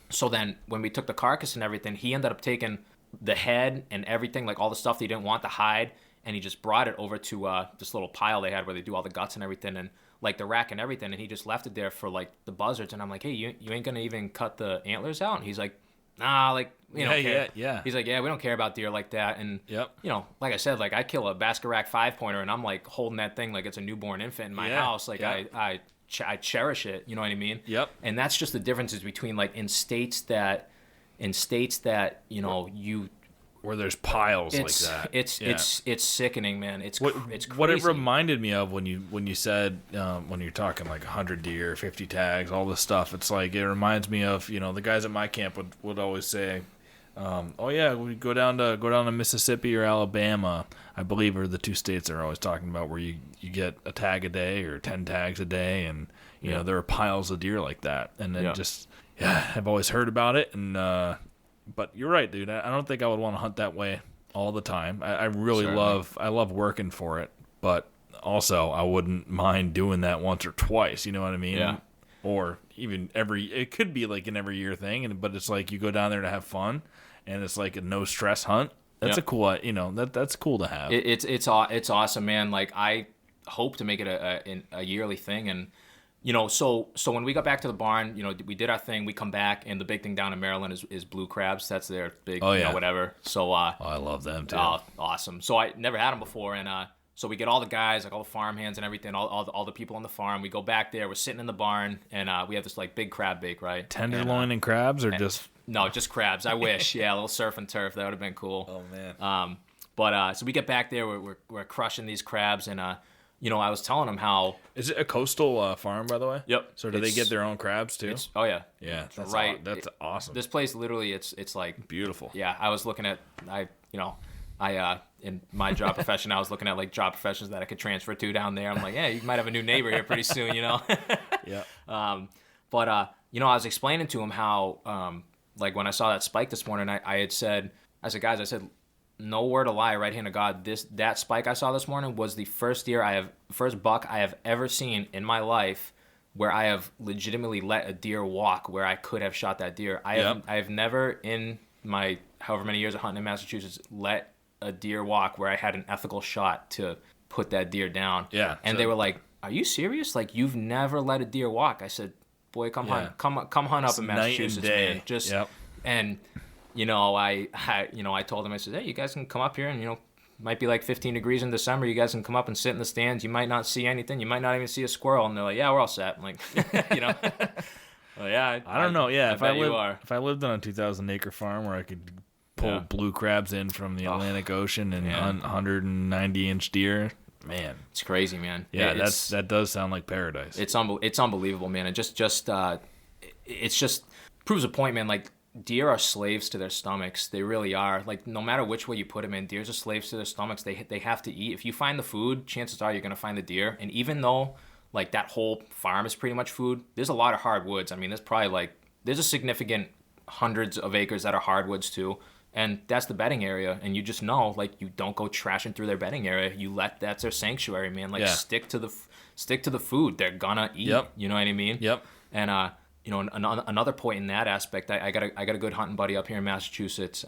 So then when we took the carcass and everything, he ended up taking the head and everything, like all the stuff that he didn't want, the hide, and he just brought it over to this little pile they had where they do all the guts and everything, and like the rack and everything, and he just left it there for like the buzzards. And I'm like, hey, you ain't gonna even cut the antlers out? And he's like, nah, like, we don't care. Yeah. He's like, yeah, we don't care about deer like that. And, you know, like I said, like I kill a basket rack 5-pointer and I'm like holding that thing like it's a newborn infant in my house. Like I cherish it. You know what I mean? Yep. And that's just the differences between like in states that, you know, where there's piles like that. It's sickening, man. It's crazy. What it reminded me of when you said when you're talking like 100 deer, 50 tags, all this stuff. It's like it reminds me of, you know, the guys at my camp would always say, oh yeah, we go down to Mississippi or Alabama, I believe, are the two states they're always talking about, where you get a tag a day or 10 tags a day, and you know there are piles of deer like that, and then I've always heard about it, and but you're right, dude. I don't think I would want to hunt that way all the time. I really love working for it, but also I wouldn't mind doing that once or twice. You know what I mean? Yeah. Or even it could be like an every year thing, but it's like you go down there to have fun, and it's like a no stress hunt. That's a cool, you know, that's cool to have. It's awesome, man. Like I hope to make it a yearly thing, and you know, so when we got back to the barn, you know, we did our thing. We come back, and the big thing down in Maryland is blue crabs. That's their big, you know, whatever. So I love them too. Awesome. So I never had them before, and so we get all the guys, like all the farm hands and everything, all the people on the farm. We go back there. We're sitting in the barn, and we have this like big crab bake, right? Tenderloin and crabs, or just no, just crabs. I wish, yeah, a little surf and turf. That would have been cool. Oh man. But so we get back there. We're crushing these crabs, and you know, I was telling them how. Is it a coastal farm, by the way? Yep. So do they get their own crabs too? Oh yeah. Yeah, that's right. That's awesome. This place literally, it's like beautiful. Yeah, I was looking at in my job profession, I was looking at like job professions that I could transfer to down there. I'm like, yeah, you might have a new neighbor here pretty soon, you know. Yeah. But you know, I was explaining to him how like when I saw that spike this morning, I said, guys, no word of lie, right hand of God, that spike I saw this morning was the first buck I have ever seen in my life where I have legitimately let a deer walk where I could have shot that deer. I have never in my however many years of hunting in Massachusetts let a deer walk where I had an ethical shot to put that deer down. Yeah. And they were like, "Are you serious? Like you've never let a deer walk?" I said, "Boy, come hunt up in Massachusetts, man." Just and you know, I told them, I said, hey, you guys can come up here, and you know, might be like 15 degrees in December. You guys can come up and sit in the stands. You might not see anything. You might not even see a squirrel. And they're like, yeah, we're all set. I'm like, you know, well, yeah. I don't know. Yeah, if I lived on a 2,000-acre farm where I could pull blue crabs in from the Atlantic Ocean and hunt 190-inch deer, man, it's crazy, man. Yeah, that does sound like paradise. It's unbelievable, man. It just proves a point, man. Like, deer are slaves to their stomachs. They really are. Like, no matter which way you put them in, deers are slaves to their stomachs. They have to eat. If you find the food, chances are you're going to find the deer. And even though, like, that whole farm is pretty much food, there's a lot of hardwoods. I mean, there's a significant hundreds of acres that are hardwoods, too. And that's the bedding area. And you just know, like, you don't go trashing through their bedding area. That's their sanctuary, man. Like, stick to the food. They're gonna eat. Yep. You know what I mean? Yep. And, you know, another point in that aspect, I got a good hunting buddy up here in Massachusetts.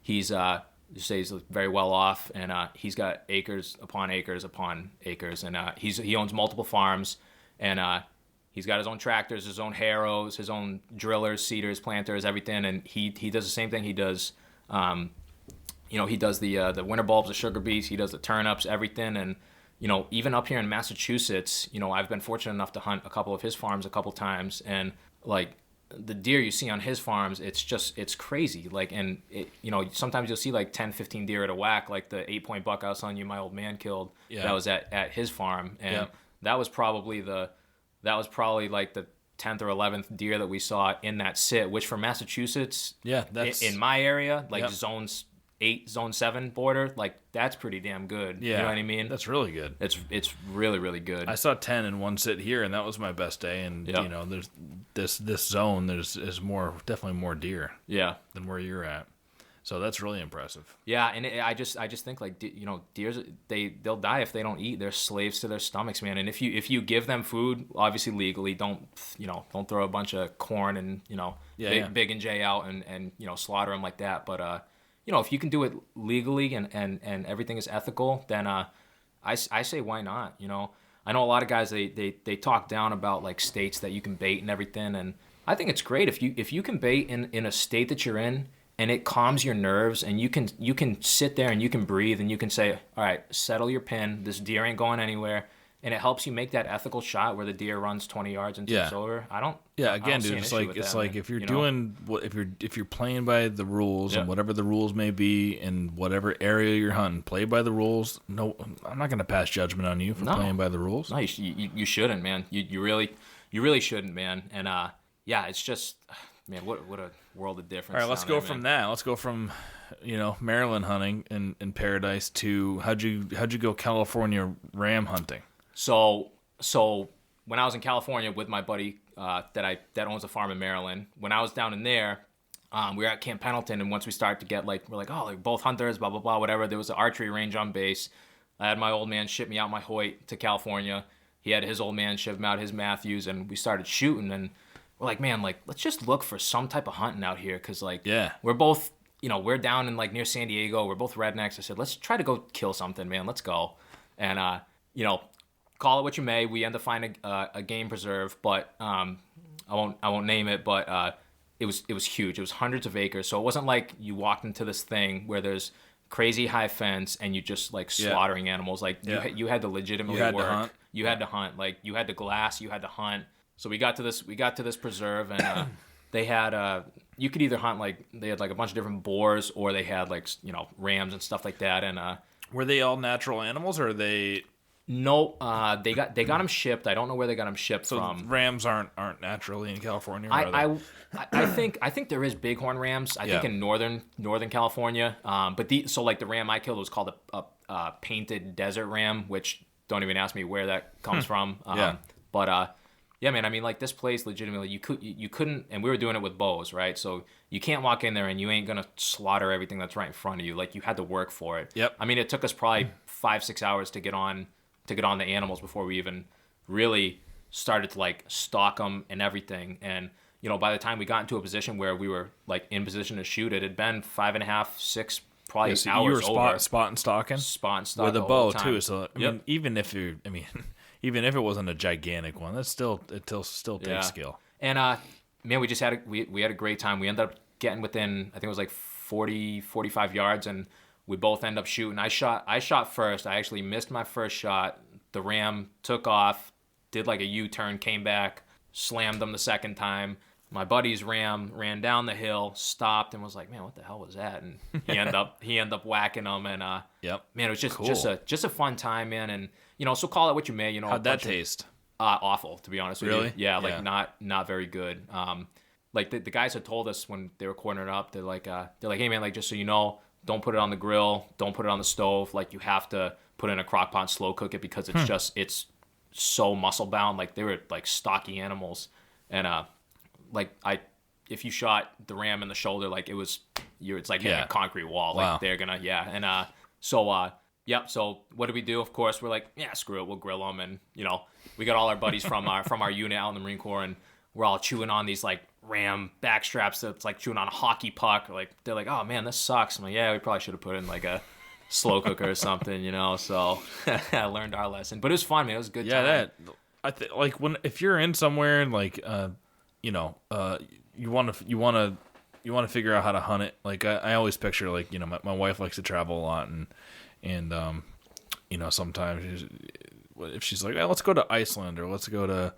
He's very well off, and he's got acres upon acres upon acres, and he owns multiple farms, and he's got his own tractors, his own harrows, his own drillers, seeders, planters, everything, and he does the same thing. He does, you know, he does the winter bulbs, the sugar beets, he does the turnips, everything, and you know, even up here in Massachusetts, you know, I've been fortunate enough to hunt a couple of his farms a couple times, and like the deer you see on his farms, it's crazy. Like, and you know, sometimes you'll see like 10, 15 deer at a whack, like the 8-point buck I was telling you my old man killed. Yeah. That was at his farm, and that was probably like the 10th or 11th deer that we saw in that sit, which for Massachusetts, that's in my area, like zones 8, zone 7 border, like that's pretty damn good. Yeah, you know what I mean? That's really good. It's really, really good. I saw 10 in one sit here, and that was my best day. And Yep. you know, there's this zone. There's definitely more deer. Yeah. Than where you're at. So that's really impressive. Yeah, and I just think like you know, deers they'll die if they don't eat. They're slaves to their stomachs, man. And if you give them food, obviously legally, don't throw a bunch of corn and Big and J out and slaughter them like that. But if you can do it legally and everything is ethical, then I say why not? I know a lot of guys they talk down about like states that you can bait and everything, and I think it's great if you can bait in a state that you're in. And it calms your nerves, and you can sit there and you can breathe, and you can say, all right, settle your pin. This deer ain't going anywhere, and it helps you make that ethical shot where the deer runs 20 yards and tips over. Again, dude, it's like if you're doing if you're playing by the rules and whatever the rules may be in whatever area you're hunting, play by the rules. No, I'm not gonna pass judgment on you for playing by the rules. No, you shouldn't, man. You really shouldn't, man. And it's just. Man, what a world of difference. All right, let's go from that. Let's go from, Maryland hunting in Paradise to how'd you go California ram hunting? So when I was in California with my buddy that owns a farm in Maryland, when I was down in there, we were at Camp Pendleton, and once we started to get we're like, oh, like both hunters, blah blah blah, whatever. There was an archery range on base. I had my old man ship me out my Hoyt to California. He had his old man ship him out his Matthews, and we started shooting and. We're like, man, let's just look for some type of hunting out here, because we're both, we're down in near San Diego. We're both rednecks. I said, let's try to go kill something, man. Let's go, and call it what you may. We end up finding a game preserve, but I won't name it, but it was huge. It was hundreds of acres, so it wasn't like you walked into this thing where there's crazy high fence and you just slaughtering animals. You had to legitimately work. You had to hunt. You had to glass. You had to hunt. So we got to this preserve, and they had you could either hunt they had a bunch of different boars, or they had rams and stuff like that. And were they all natural animals, or are they? No, they got them shipped. I don't know where they got them shipped from. So rams aren't naturally in California. I think there is bighorn rams. I think in northern California. But the ram I killed was called a painted desert ram, which don't even ask me where that comes from. But. Yeah, man. I mean, this place, legitimately, you couldn't, and we were doing it with bows, right? So you can't walk in there and you ain't gonna slaughter everything that's right in front of you. You had to work for it. Yep. I mean, it took us probably 5-6 hours to get on the animals before we even really started to stalk them and everything. And by the time we got into a position where we were in position to shoot, it had been 5.5, 6 probably so hours you were over. Spot and stalking with a bow too. So even if even if it wasn't a gigantic one, it still takes skill. And man, we had a great time. We ended up getting within, I think it was 40, 45 yards, and we both ended up shooting. I shot first. I actually missed my first shot. The ram took off, did a U-turn, came back, slammed them the second time. My buddy's ram ran down the hill, stopped, and was like, "Man, what the hell was that?" And he ended up whacking them. And man, it was just a fun time, man. And so call it what you may. How'd that taste? Awful, to be honest with you. Yeah, not very good. The guys had told us when they were quartering it up, they're like, hey man, just so you know, don't put it on the grill, don't put it on the stove. You have to put it in a crock pot and slow cook it, because it's it's so muscle bound. They were stocky animals, and if you shot the ram in the shoulder, it's hitting a concrete wall. Wow. They're gonna, and so what do we do? Of course, we're screw it, we'll grill them. And we got all our buddies from our unit out in the Marine Corps, and we're all chewing on these ram back straps that's chewing on a hockey puck. They're like, oh man, this sucks. I'm like, yeah, we probably should have put it in a slow cooker or something, So I learned our lesson, but it was fun, man. It was a good time. I think if you're in somewhere and you want to figure out how to hunt it. I always picture my wife likes to travel a lot, and sometimes if she's like, let's go to Iceland, or let's go to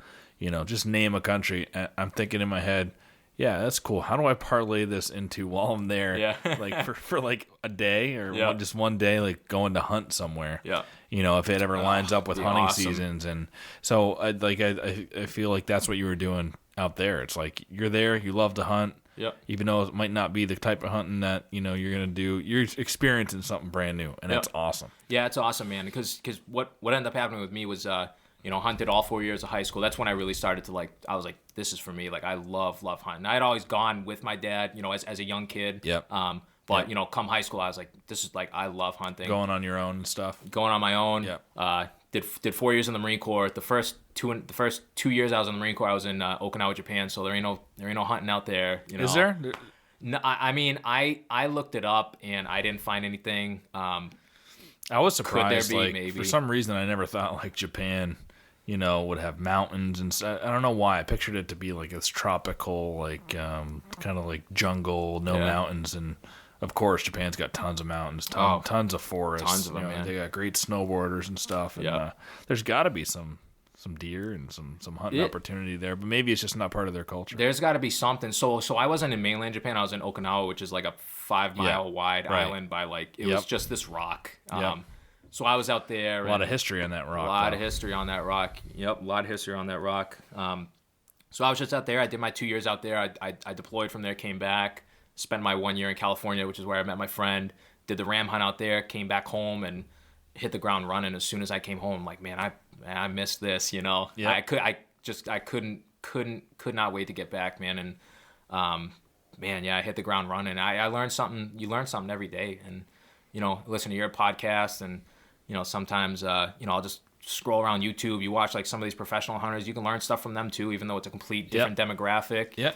just name a country, I'm thinking in my head, yeah, that's cool. How do I parlay this into while I'm there? Yeah. for a day or just one day, going to hunt somewhere. Yeah. If it ever lines up with hunting awesome. seasons. And so I feel like that's what you were doing out there. It's you're there, you love to hunt. Yep. Even though it might not be the type of hunting that, you're going to do, you're experiencing something brand new, and that's awesome. Yeah, it's awesome, man. Because what ended up happening with me was, hunted all 4 years of high school. That's when I really started to I was like, this is for me. Like, I love hunting. I had always gone with my dad, as a young kid. Yep. But come high school, I was like, this is I love hunting. Going on your own and stuff. Going on my own. Yep. Did 4 years in the Marine Corps. The first 2 years I was in the Marine Corps, I was in Okinawa, Japan. So there ain't no hunting out there. Is there? No, I mean, I looked it up and I didn't find anything. I was surprised. Could there be, maybe? For some reason, I never thought Japan, would have mountains and stuff. I don't know why. I pictured it to be this tropical, kind of jungle, no mountains, and of course, Japan's got tons of mountains, tons of forests. Tons of them, man. They got great snowboarders and stuff. And there's got to be some deer and some hunting opportunity there, but maybe it's just not part of their culture. There's got to be something. So I wasn't in mainland Japan. I was in Okinawa, which is a 5-mile wide island by it was just this rock. So I was out there. A lot of history on that rock. A lot of history on that rock. Yep, a lot of history on that rock. So I was just out there. I did my 2 years out there. I deployed from there, came back. Spent my 1 year in California, which is where I met my friend. Did the ram hunt out there. Came back home and hit the ground running. As soon as I came home, I'm like, man, I missed this. Yeah. I could not wait to get back, man. And I hit the ground running. I learned something. You learn something every day, and listen to your podcast, and sometimes I'll just scroll around YouTube. You watch some of these professional hunters. You can learn stuff from them too, even though it's a complete different demographic. Yeah.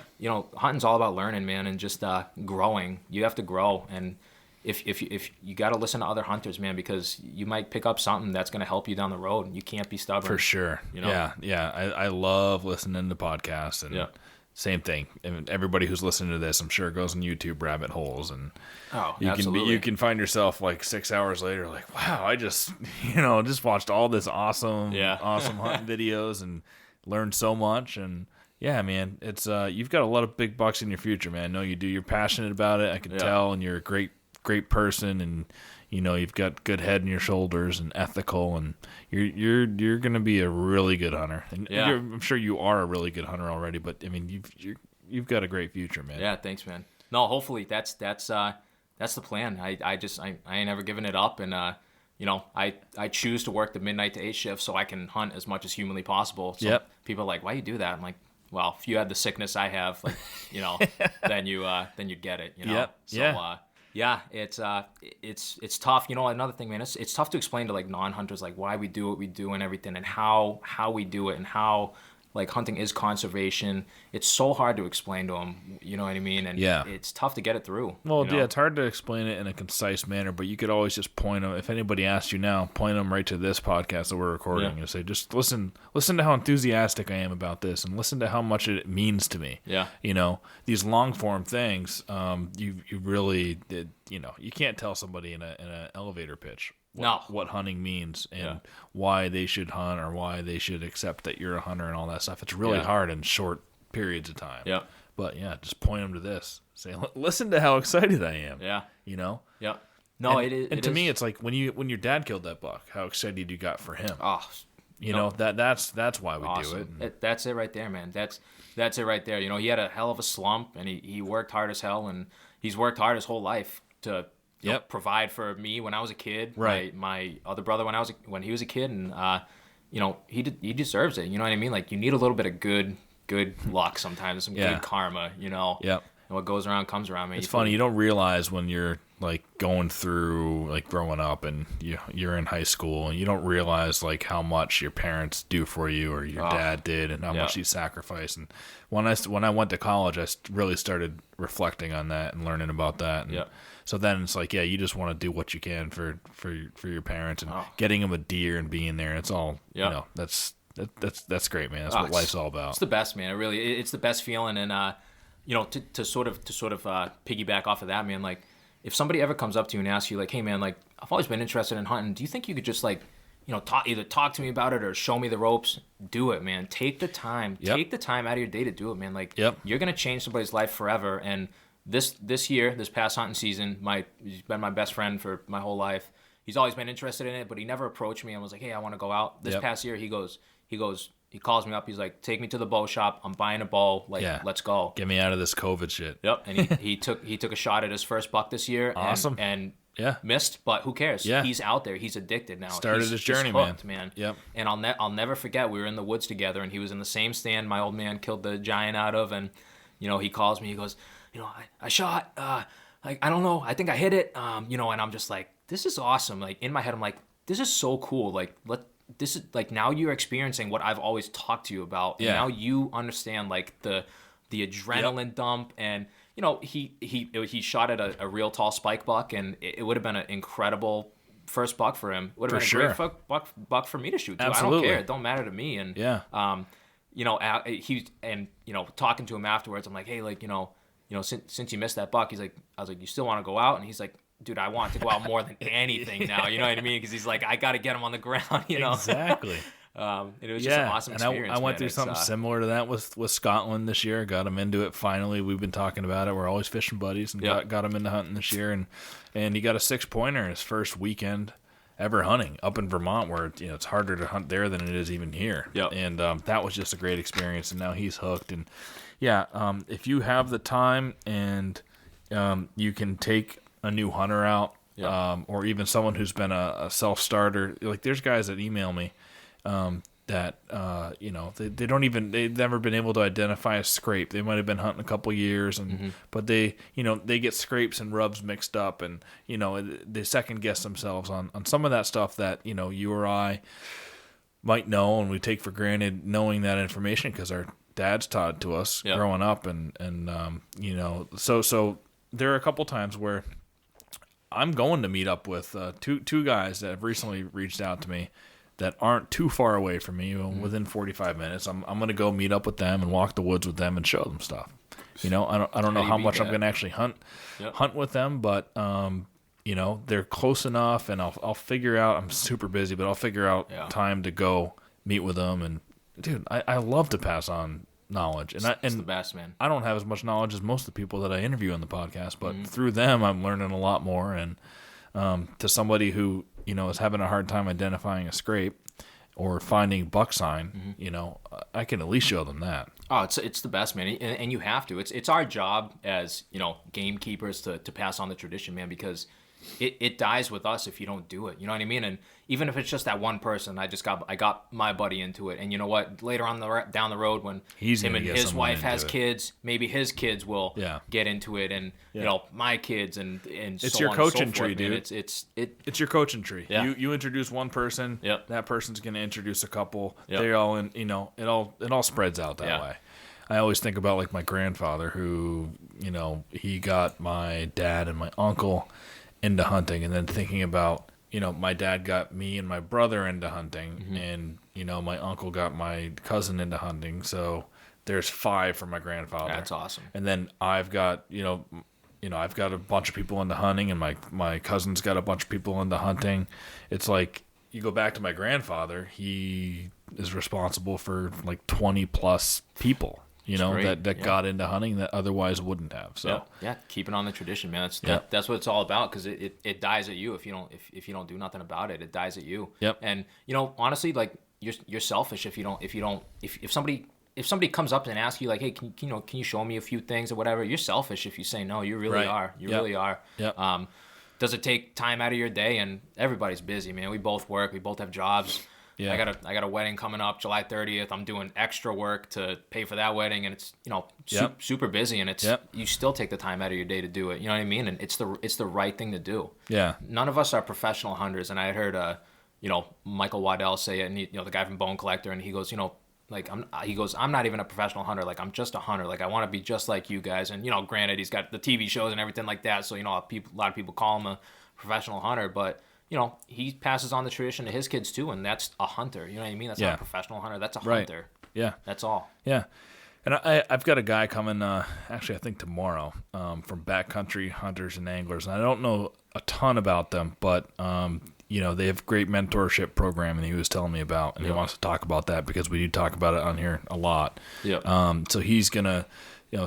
Hunting's all about learning, man, and just growing. You have to grow, and if you got to listen to other hunters, man, because you might pick up something that's going to help you down the road. You can't be stubborn. For sure. Yeah. I love listening to podcasts, and same thing. And everybody who's listening to this, I'm sure, goes in YouTube rabbit holes, and you can find yourself 6 hours later, wow, I just just watched all this awesome hunting videos and learned so much. And yeah, man, it's you've got a lot of big bucks in your future, man. No, you do. You're passionate about it. I can tell, and you're a great person, and you've got good head in your shoulders and ethical, and you're gonna be a really good hunter. And I'm sure you are a really good hunter already, but I mean, you've got a great future, man. Yeah, thanks, man. No, hopefully that's the plan. I ain't ever giving it up, and I choose to work the midnight to 8 shift so I can hunt as much as humanly possible. So people are like, why you do that? I'm like, well, if you had the sickness I have, then you get it. It's tough. Another thing, man, it's tough to explain to non-hunters why we do what we do and everything, and how we do it, and how hunting is conservation. It's so hard to explain to them. You know what I mean? And it's tough to get it through. Well, it's hard to explain it in a concise manner, but you could always just point them. If anybody asks you now, point them right to this podcast that we're recording and say, just listen to how enthusiastic I am about this, and listen to how much it means to me. Yeah. These long form things, you really, you can't tell somebody in an elevator pitch what hunting means, and why they should hunt, or why they should accept that you're a hunter and all that stuff. It's really hard in short periods of time. Yeah. But just point them to this. Say, listen to how excited I am. Yeah. Yeah. No, it is. And to me, it's when your dad killed that buck, how excited you got for him. Oh, that's why we awesome. do it. That's it right there, man. That's it right there. He had a hell of a slump, and he worked hard as hell, and he's worked hard his whole life to provide for me when I was a kid. Right. My other brother when he was a kid, and he deserves it. You know what I mean? You need a little bit of good luck sometimes, some good karma. Yep. And what goes around comes around, man. It's funny. You don't realize when you're going through growing up, and you're in high school, and you don't realize how much your parents do for you, or your dad did, and how much you sacrifice. And when I went to college, I really started reflecting on that and learning about that. And so then it's you just want to do what you can for your parents, and getting them a deer and being there. It's all that's great, man. That's what life's all about. It's the best, man. It's the best feeling. And to sort of piggyback off of that, man, if somebody ever comes up to you and asks you hey, man, I've always been interested in hunting, do you think you could just either talk to me about it or show me the ropes? Do it, man. Take the time. Take the time out of your day to do it, man. You're gonna change somebody's life forever. And this past hunting season, he's been my best friend for my whole life. He's always been interested in it, but he never approached me and was like, hey, I want to go out. This past year, he goes, He calls me up. He's like, take me to the bow shop. I'm buying a bow. Like, let's go. Get me out of this COVID shit. Yep. And he took a shot at his first buck this year. Awesome. And yeah, missed, but who cares? Yeah. He's out there. He's addicted now. Started his journey, hooked, man. Yep. And I'll never forget. We were in the woods together, and he was in the same stand my old man killed the giant out of. And he calls me. He goes, I shot. Like, I don't know. I think I hit it. And I'm just like, this is awesome. Like, in my head, I'm like, this is so cool. Like, this is like, now you're experiencing what I've always talked to you about. And now you understand like the adrenaline dump. And he shot at a real tall spike buck, and it would have been an incredible first buck for him. Would have been a great buck for me to shoot too. Absolutely. I don't care. It don't matter to me. And talking to him afterwards, I'm like, hey, like, since you missed that buck, I was like, you still want to go out? And he's like, dude, I want to go out more than anything now. You know what I mean? Because he's like, I got to get him on the ground. Exactly. It was just an awesome experience. I went through something similar to that with Scotland this year. Got him into it finally. We've been talking about it. We're always fishing buddies, and got him into hunting this year. And he got a 6-pointer his first weekend ever hunting up in Vermont, where it's harder to hunt there than it is even here. Yep. And that was just a great experience. And now he's hooked. And if you have the time and you can take a new hunter out, or even someone who's been a self-starter, like there's guys that email me that they've never been able to identify a scrape. They might have been hunting a couple years, and but they get scrapes and rubs mixed up, and they second guess themselves on some of that stuff that you or I might know, and we take for granted knowing that information because our dads taught it to us growing up, and so there are a couple times where I'm going to meet up with two guys that have recently reached out to me that aren't too far away from me, within 45 minutes. I'm going to go meet up with them and walk the woods with them and show them stuff. I don't know how much I'm going to actually hunt with them, but they're close enough, and I'll figure out. I'm super busy, but I'll figure out time to go meet with them. And dude, I love to pass on knowledge, and it's the best, man. I don't have as much knowledge as most of the people that I interview on the podcast, but through them, I'm learning a lot more. And to somebody who is having a hard time identifying a scrape or finding buck sign, I can at least show them that. Oh, it's the best, man, and you have to. It's our job as gamekeepers to pass on the tradition, man, because it dies with us if you don't do it. You know what I mean? And even if it's just that one person, I got my buddy into it. And you know what? Later on down the road, when him and his wife has kids, maybe his kids will get into it, and my kids, and it's so your on coaching and so forth, tree, man. dude. It's your coaching tree. Yeah. You introduce one person, that person's going to introduce a couple. Yep. They're all in. It all spreads out that way. I always think about like my grandfather, who he got my dad and my uncle into hunting, and then thinking about my dad got me and my brother into hunting, and my uncle got my cousin into hunting, so there's 5 for my grandfather. That's awesome. And then I've got I've got a bunch of people into hunting, and my cousin's got a bunch of people into hunting. It's like you go back to my grandfather, he is responsible for like 20 plus people that got into hunting that otherwise wouldn't have. So keeping on the tradition, man. That's what it's all about, because it dies at you if you don't do nothing about it. It dies at you. Yep. And honestly, like you're selfish if if somebody comes up and asks you like, hey, can you show me a few things or whatever? You're selfish if you say no. You really are. You really are. Yep. Does it take time out of your day? And everybody's busy, man. We both work. We both have jobs. Yeah. I got a wedding coming up July 30th. I'm doing extra work to pay for that wedding, and it's super busy, and it's you still take the time out of your day to do it. You know what I mean? And it's the right thing to do. Yeah. None of us are professional hunters, and I had heard Michael Waddell say it, and the guy from Bone Collector, and he goes, I'm not even a professional hunter. Like, I'm just a hunter. Like, I want to be just like you guys. And granted, he's got the TV shows and everything like that, so a lot of people call him a professional hunter, but he passes on the tradition to his kids too, and that's a hunter. You know what I mean? That's not a professional hunter. That's a hunter. Yeah. That's all. Yeah. And I've got a guy coming, actually I think tomorrow, from Backcountry Hunters and Anglers. And I don't know a ton about them, but, they have great mentorship program, and he was telling me about, and he wants to talk about that because we do talk about it on here a lot. Yeah. So he's going to,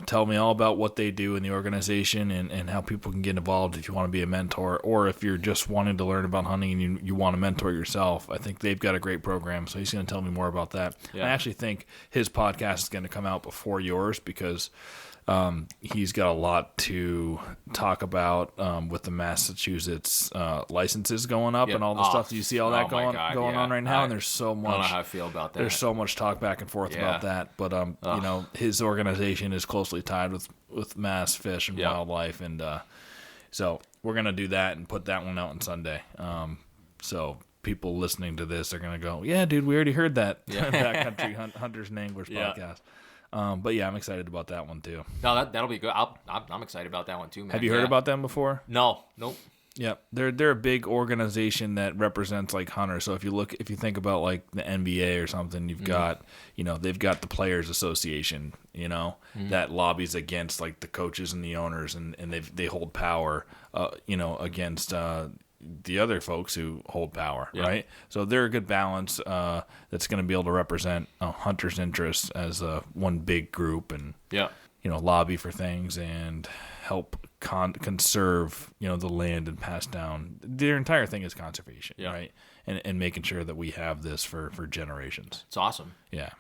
tell me all about what they do in the organization and how people can get involved if you want to be a mentor, or if you're just wanting to learn about hunting and you want to mentor yourself. I think they've got a great program, so he's going to tell me more about that. Yeah. I actually think his podcast is going to come out before yours because he's got a lot to talk about with the Massachusetts licenses going up and all the stuff. You see all that going on right now, and there's so much. I don't know how I feel about that. There's so much talk back and forth about that, but his organization is closely tied with Mass Fish and Wildlife, and so we're gonna do that and put that one out on Sunday. So people listening to this are gonna go, yeah, dude, we already heard that Backcountry Hunters and Anglers podcast. But yeah, I'm excited about that one too. No, that'll be good. I'm excited about that one too, man. Have you heard about them before? No, nope. Yeah, they're a big organization that represents like hunters. So if you think about like the NBA or something, you've got they've got the Players Association, that lobbies against like the coaches and the owners, and they hold power, against the other folks who hold power, right? So they're a good balance that's going to be able to represent hunters' interests as one big group, and lobby for things and help conserve the land and pass down. Their entire thing is conservation, right? And making sure that we have this for generations. It's awesome. Yeah.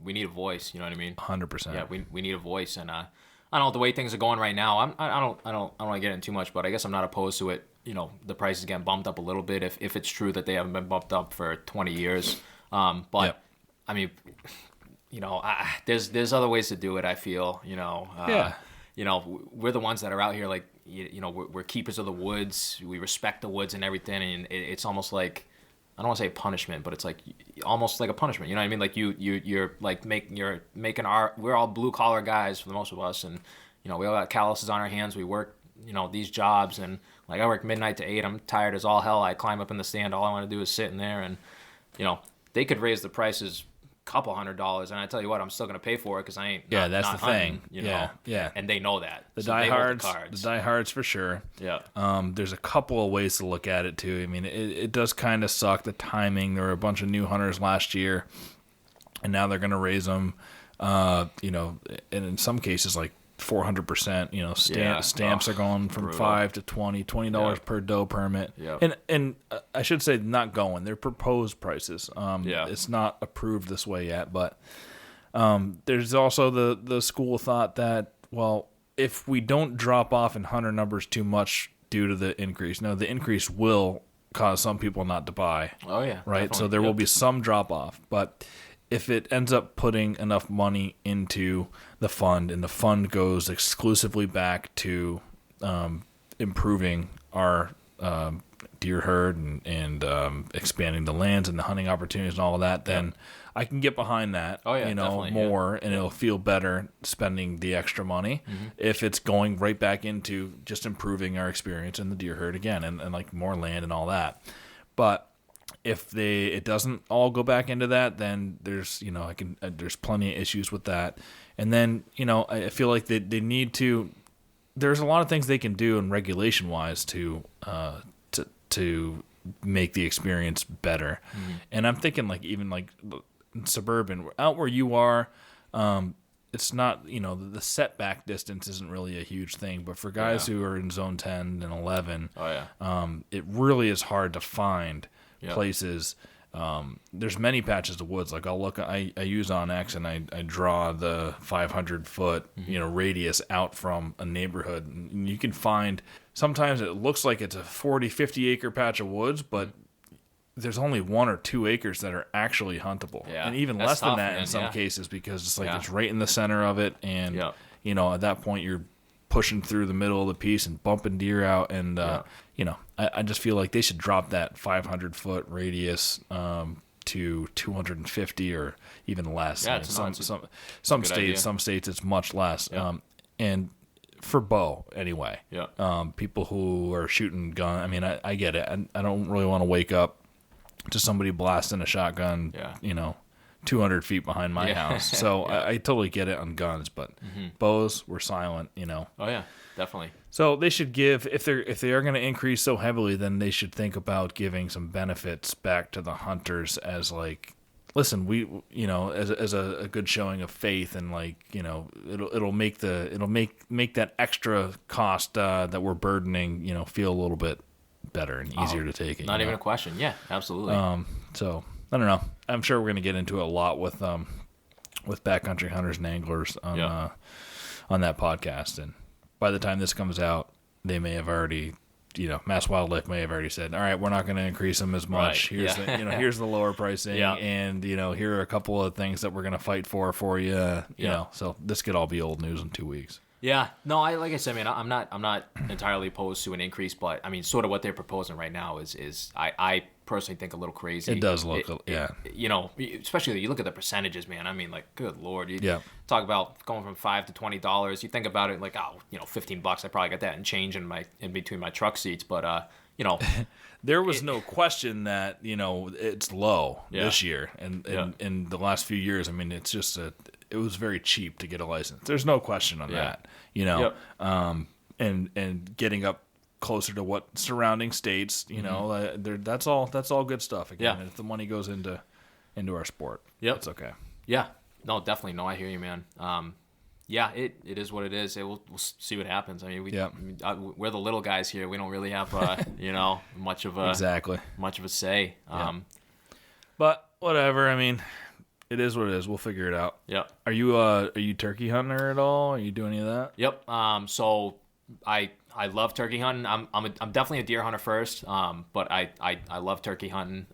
We need a voice. You know what I mean? 100%. Yeah, we need a voice, and I don't know the way things are going right now. I don't want to get in too much, but I guess I'm not opposed to it. The prices getting bumped up a little bit if it's true that they haven't been bumped up for 20 years. I mean, there's other ways to do it. I feel, we're the ones that are out here, like, we're keepers of the woods. We respect the woods and everything, and it's almost like, I don't want to say punishment, but it's like almost like a punishment. You know what I mean? Like you're like making we're all blue collar guys for the most of us, and we all got calluses on our hands. We work these jobs, and like I work midnight to 8. I'm tired as all hell. I climb up in the stand. All I want to do is sit in there, and they could raise the prices a couple $100, and I tell you what, I'm still gonna pay for it because I ain't. Yeah, that's not the hunting, thing. Yeah, and they know that. The so diehards, the diehards for sure. Yeah. There's a couple of ways to look at it too. I mean, it does kind of suck, the timing. There were a bunch of new hunters last year, and now they're gonna raise them. And in some cases like 400%. Stamps are going from $5 to $20 per doe permit. And I should say not going. They're proposed prices. It's not approved this way yet, but there's also the school of thought that, well, if we don't drop off in hunter numbers too much due to the increase, now the increase will cause some people not to buy. Oh yeah, right. Definitely. So there will be some drop off, but if it ends up putting enough money into the fund, and the fund goes exclusively back to improving our deer herd and expanding the lands and the hunting opportunities and all of that, then I can get behind that, more, and it'll feel better spending the extra money if it's going right back into just improving our experience in the deer herd again, and like more land and all that. But if it doesn't all go back into that, then there's there's plenty of issues with that. And then I feel like they need to. There's a lot of things they can do in regulation wise to make the experience better. And I'm thinking like even like suburban out where you are, it's not the setback distance isn't really a huge thing, but for guys who are in zone 10 and 11, it really is hard to find places. There's many patches of woods. Like I use OnX and I draw the 500 foot radius out from a neighborhood, and you can find, sometimes it looks like it's a 40-50 acre patch of woods, but there's only 1 or 2 acres that are actually huntable, and even less than that in some cases, because it's like it's right in the center of it, and at that point you're pushing through the middle of the piece and bumping deer out, and I just feel like they should drop that 500 foot radius to 250 or even less. Yeah, some states it's much less. And for bow anyway. People who are shooting gun. I mean, I get it. I don't really want to wake up to somebody blasting a shotgun. 200 feet behind my house. So I totally get it on guns, but bows were silent. Oh yeah, definitely. So they should give, if they are going to increase so heavily, then they should think about giving some benefits back to the hunters as like listen, we, as a good showing of faith, and like, it'll make that extra cost that we're burdening, feel a little bit better and easier to take it. Not even a question. Yeah, absolutely. So I don't know. I'm sure we're gonna get into it a lot with backcountry hunters and anglers on that podcast, and by the time this comes out, they may have already. Mass Wildlife may have already said, all right, we're not going to increase them as much. Right. Here's the lower pricing, and here are a couple of things that we're going to fight for you. So this could all be old news in 2 weeks. Yeah, no, like I said, man, I'm not entirely opposed to an increase, but I mean, sort of what they're proposing right now is I personally think a little crazy. It does look, especially you look at the percentages, man. I mean, like, good Lord, you talk about going from $5 to $20. You think about it like, $15. I probably got that in change in between my truck seats, but there was no question that it's low this year, and in the last few years. I mean, it's just it was very cheap to get a license. There's no question on that. And getting up closer to what surrounding states, that's all good stuff again. And if the money goes into our sport, it's okay. Yeah, no, definitely. No, I hear you, man. It is what it is. We'll see what happens. I mean, we're the little guys here. We don't really have much of a say. But whatever. I mean, it is what it is. We'll figure it out. Yeah. Are you turkey hunter at all? Are you doing any of that? Yep. So I love turkey hunting. I'm definitely a deer hunter first. But I love turkey hunting.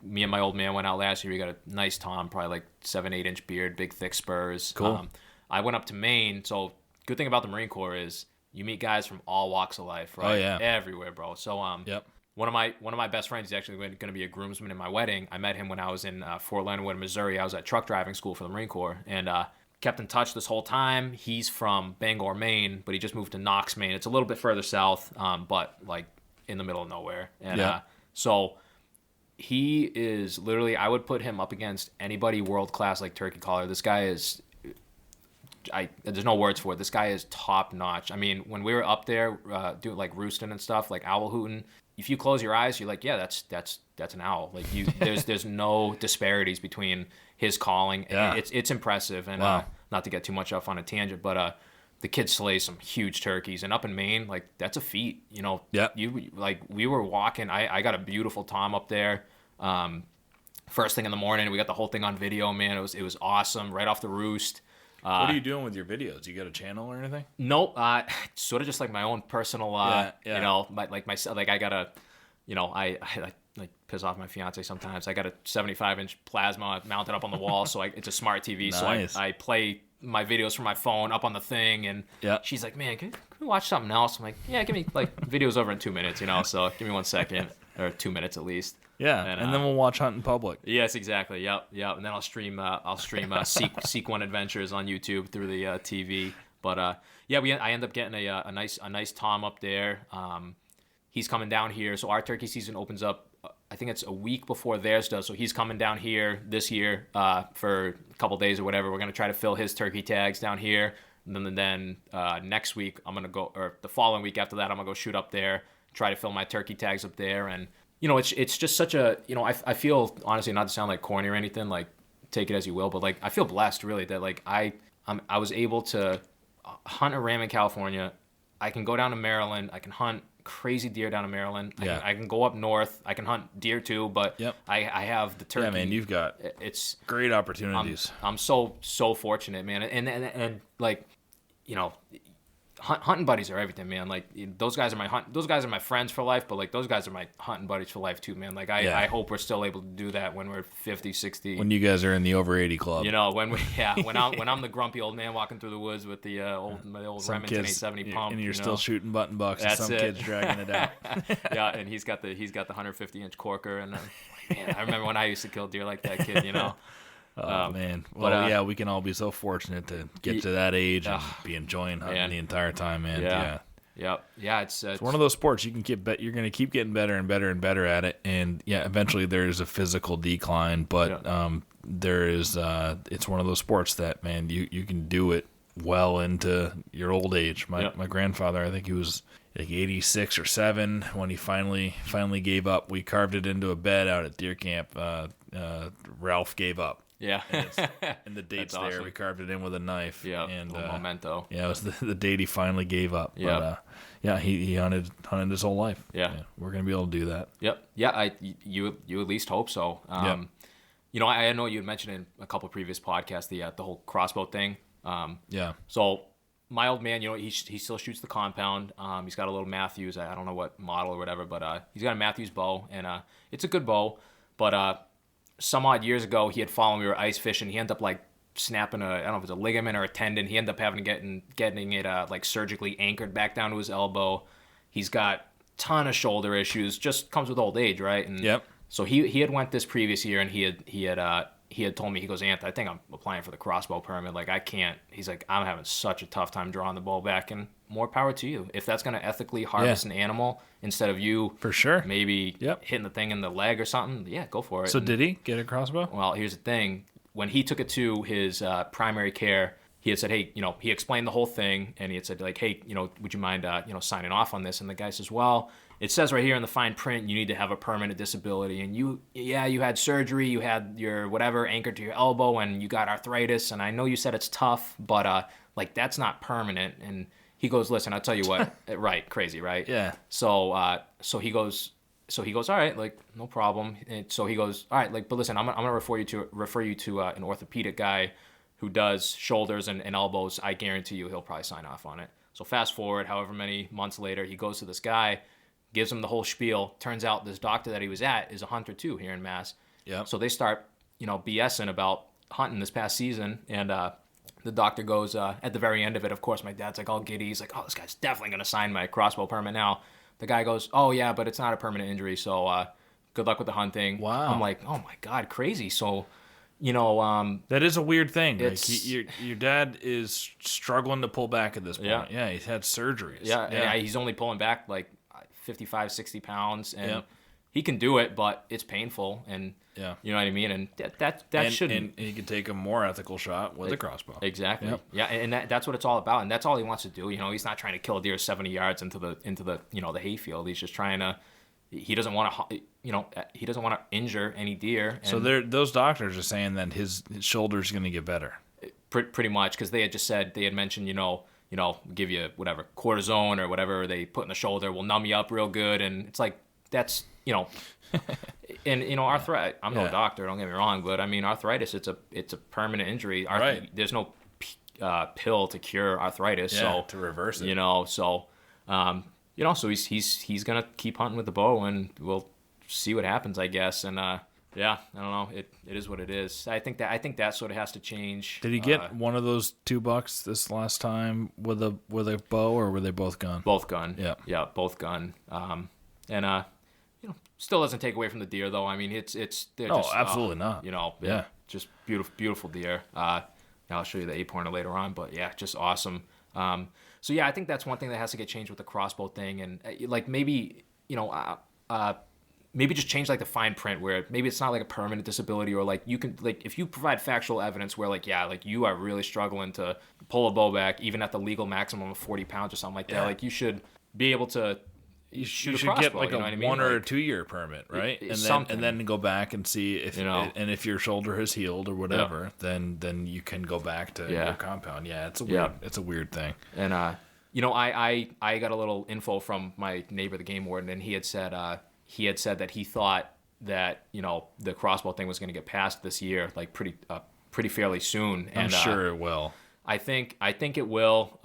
Me and my old man went out last year. We got a nice tom, probably like 7-8 inch beard, big thick spurs. Cool. I went up to Maine. So good thing about the Marine Corps is you meet guys from all walks of life, right? Oh yeah. Everywhere, bro. So One of my best friends is actually going to be a groomsman in my wedding. I met him when I was in Fort Leonard Wood, Missouri. I was at truck driving school for the Marine Corps, and kept in touch this whole time. He's from Bangor, Maine, but he just moved to Knox, Maine. It's a little bit further south, but like in the middle of nowhere. And so he is literally, I would put him up against anybody world class like turkey caller. This guy is, there's no words for it. This guy is top notch. I mean, when we were up there doing like roosting and stuff, like owl hooting, if you close your eyes, you're like, yeah, that's an owl. Like there's no disparities between his calling. Yeah. It's impressive. And wow. Not to get too much off on a tangent, but the kid slays some huge turkeys. And up in Maine, like that's a feat. Yeah. We were walking. I got a beautiful tom up there. First thing in the morning, we got the whole thing on video. Man, it was awesome. Right off the roost. What are you doing with your videos? You got a channel or anything? Nope. Sort of just like my own personal, I gotta, I like piss off my fiance sometimes. I got a 75-inch plasma mounted up on the wall, so it's a smart TV. Nice. So I play my videos from my phone up on the thing, and she's like, man, can we watch something else? I'm like, yeah, give me like videos over in 2 minutes, so give me 1 second, or 2 minutes at least. Yeah, and then we'll watch Hunt in Public. Yes, exactly. Yep. And then I'll stream Seek One Adventures on YouTube through the TV. But I end up getting a nice tom up there. He's coming down here, so our turkey season opens up. I think it's a week before theirs does. So he's coming down here this year for a couple days or whatever. We're gonna try to fill his turkey tags down here. And then next week I'm gonna go, or the following week after that I'm gonna go shoot up there, try to fill my turkey tags up there. And it's just such a, I feel, honestly, not to sound like corny or anything, like take it as you will, but like I feel blessed really that like I was able to hunt a ram in California. I can go down to Maryland. I can hunt crazy deer down in Maryland. Yeah. I can go up north. I can hunt deer too, but I have the turkey. Yeah, man, you've got great opportunities. I'm so fortunate, man. And like, hunting buddies are everything, man. Like those guys are my friends for life, but like those guys are my hunting buddies for life too, man. Like I hope we're still able to do that when we're 50, 60. When you guys are in the over 80 club. When I'm the grumpy old man walking through the woods with the old Remington 870 pump, and you're still shooting button bucks, and some kid's dragging it out. Yeah, and he's got the 150-inch corker, and man, I remember when I used to kill deer like that kid, Oh man! Well, we can all be so fortunate to get to that age and be enjoying hunting the entire time, man. Yeah. It's one of those sports you can you're going to keep getting better and better and better at it, and eventually there's a physical decline, but there is. It's one of those sports that, man, you can do it well into your old age. My grandfather, I think he was like 86 or 7 when he finally gave up. We carved it into a bed out at deer camp. Ralph gave up. Yeah. And the date's That's there. awesome. We carved it in with a knife. Yeah, and a memento. Yeah, it was the date he finally gave up. Yeah. But, he hunted his whole life. Yeah. We're gonna be able to do that. Yep. Yeah. You at least hope so. Yep. You know, I know you had mentioned in a couple previous podcasts the whole crossbow thing. Yeah. So my old man, you know, he still shoots the compound. He's got a little Matthews. I don't know what model or whatever, but he's got a Matthews bow, and it's a good bow. But some odd years ago, he had followed me. We were ice fishing. He ended up like snapping I don't know if it's a ligament or a tendon. He ended up having to getting it like surgically anchored back down to his elbow. He's got ton of shoulder issues. Just comes with old age, right? And Yep. so he had went this previous year, and he had told me, he goes, Ant, I think I'm applying for the crossbow permit. Like, I can't. He's like, I'm having such a tough time drawing the bow back, and more power to you. If that's going to ethically harvest an animal instead of you, For sure. maybe Yep. hitting the thing in the leg or something, yeah, go for it. So And, did he get a crossbow? well, here's the thing. When he took it to his primary care, he had said, hey, you know, he explained the whole thing, and he had said, like, hey, you know, would you mind, signing off on this? And the guy says, well, it says right here in the fine print, you need to have a permanent disability. And you had surgery, you had your whatever anchored to your elbow, and you got arthritis. And I know you said it's tough, but like, that's not permanent. And he goes, listen, I'll tell you what, right, crazy, right? Yeah. So he goes, all right, like, no problem. And so he goes, all right, like, but listen, I'm gonna refer you to an orthopedic guy who does shoulders and elbows. I guarantee you he'll probably sign off on it. So fast forward, however many months later, he goes to this guy, gives him the whole spiel. Turns out this doctor that he was at is a hunter too here in Mass. Yeah. So they start, BSing about hunting this past season, and the doctor goes at the very end of it. Of course, my dad's like all giddy. He's like, "Oh, this guy's definitely gonna sign my crossbow permit now." The guy goes, "Oh yeah, but it's not a permanent injury, so good luck with the hunting." Wow. I'm like, "Oh my God, crazy!" So, That is a weird thing. Like It's- your dad is struggling to pull back at this point. Yeah. Yeah, he's had surgeries. yeah, and he's only pulling back like 55, 60 pounds, and Yep. he can do it, but it's painful, and Yeah. you know what I mean. And that and, shouldn't. and he can take a more ethical shot with a crossbow. Exactly. Yep. Yeah, and that's what it's all about, and that's all he wants to do. He's not trying to kill a deer 70 yards into the the hayfield. He's just trying to. He doesn't want to. He doesn't want to injure any deer. So those doctors are saying that his shoulder's going to get better. Pretty much, because they had mentioned give you whatever cortisone or whatever they put in the shoulder will numb you up real good, and it's like that's and arthritis. I'm no Yeah. doctor, don't get me wrong, but I mean arthritis, it's a permanent injury. Right. There's no pill to cure arthritis, Yeah, so to reverse it. so he's gonna keep hunting with the bow, and we'll see what happens, I guess. And I don't know. It is what it is. I think that sort of has to change. Did he get one of those $2 this last time with a bow, or were they both gone? both gun? Yeah. Both gun. And still doesn't take away from the deer, though. I mean, they're No, just absolutely not. Yeah. just beautiful deer. I'll show you the 8-pointer later on, but yeah, just awesome. So yeah, I think that's one thing that has to get changed with the crossbow thing, and like maybe maybe just change like the fine print where maybe it's not like a permanent disability, or like you can like if you provide factual evidence where like you are really struggling to pull a bow back even at the legal maximum of 40 pounds or something like that, Yeah. like you should be able to. You shoot a should get crossbow, like you a know what I mean? 1 or a Like, 2 year permit, right? something. And then go back and see if and if your shoulder has healed or whatever, then you can go back to your compound. Yeah, it's a weird thing. And I got a little info from my neighbor, the game warden, and he had said that he thought that the crossbow thing was going to get passed this year, like pretty fairly soon. I'm And sure it will. I think it will.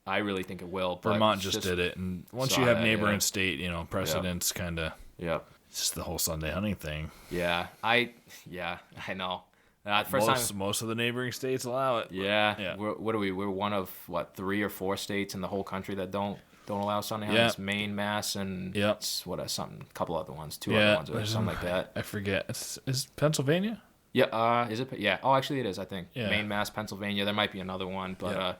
I really think it will. But Vermont it's just did it, and once saw you have that, neighboring yeah. state, precedents kind of. Yeah. It's just the whole Sunday hunting thing. Yeah. I know. First time. Most of the neighboring states allow it. Yeah. Yeah. We're one of 3 or 4 states in the whole country that don't allow Sunday hunting. Yeah. It's Maine, Mass, and Yep. it's a couple other ones, 2 other ones, or there's something like that. I forget. Is Pennsylvania? Yeah. Is it? Yeah. Oh, actually, it is. I think Yeah. Maine, Mass, Pennsylvania. There might be another one, but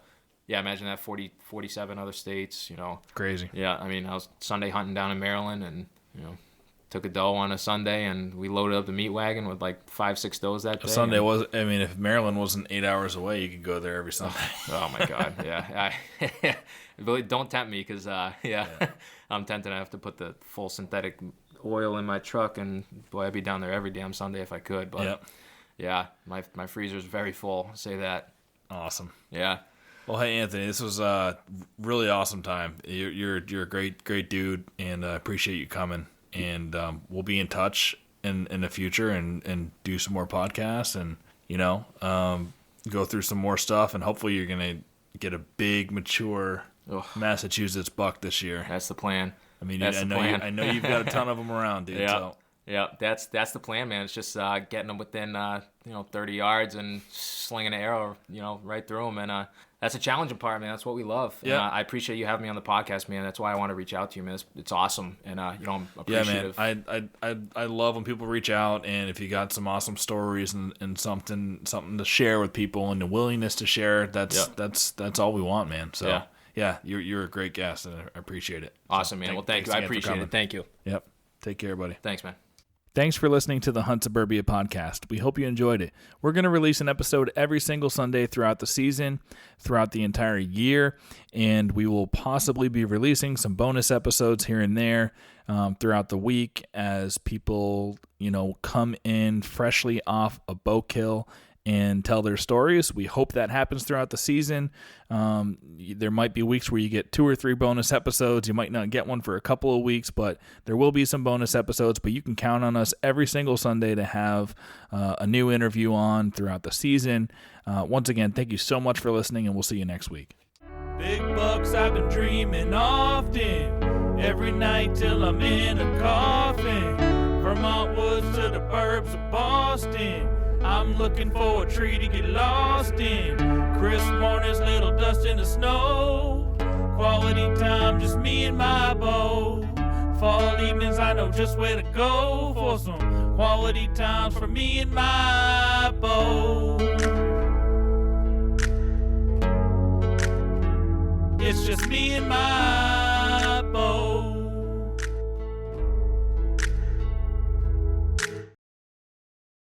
Yeah. imagine that 47 other states. Crazy. Yeah. I mean, I was Sunday hunting down in Maryland, and took a doe on a Sunday, and we loaded up the meat wagon with like 5-6 does that day. Sunday and- was. I mean, if Maryland wasn't 8 hours away, you could go there every Sunday. Oh my God, yeah. Really, don't tempt me, because I'm tempted. I have to put the full synthetic oil in my truck, and boy, I'd be down there every damn Sunday if I could. But Yep. yeah, my freezer's very full. I'll say that. Awesome. Yeah. Well, hey Anthony, this was a really awesome time. You're a great dude, and I appreciate you coming. And we'll be in touch in the future and do some more podcasts and go through some more stuff. And hopefully you're gonna get a big mature Massachusetts buck this year. That's the plan. I mean, I know you've got a ton of them around, dude. Yeah. So. Yeah, that's the plan, man. It's just getting them within 30 yards and slinging an arrow, right through them, and that's the challenging part, man. That's what we love. Yeah, and, I appreciate you having me on the podcast, man. That's why I want to reach out to you, man. It's awesome, and I'm appreciative. Yeah, man. I love when people reach out, and if you got some awesome stories and something to share with people and the willingness to share, that's all we want, man. So yeah, you're a great guest, and I appreciate it. Awesome, man. Well, thank you. I appreciate it. Thank you. Yep. Take care, buddy. Thanks, man. Thanks for listening to the Hunt Suburbia podcast. We hope you enjoyed it. We're going to release an episode every single Sunday throughout the season, throughout the entire year, and we will possibly be releasing some bonus episodes here and there throughout the week as people, come in freshly off a bow kill and tell their stories. We hope that happens throughout the season. There might be weeks where you get 2 or 3 bonus episodes. You might not get one for a couple of weeks, but there will be some bonus episodes. But you can count on us every single Sunday to have a new interview on throughout the season. Once again, thank you so much for listening, and we'll see you next week. Big bucks I've been dreaming often, every night till I'm in a coffin. Vermont woods to the burbs of Boston, I'm looking for a tree to get lost in. Crisp mornings, little dust in the snow. Quality time, just me and my bow. Fall evenings, I know just where to go for some quality times for me and my bow. It's just me and my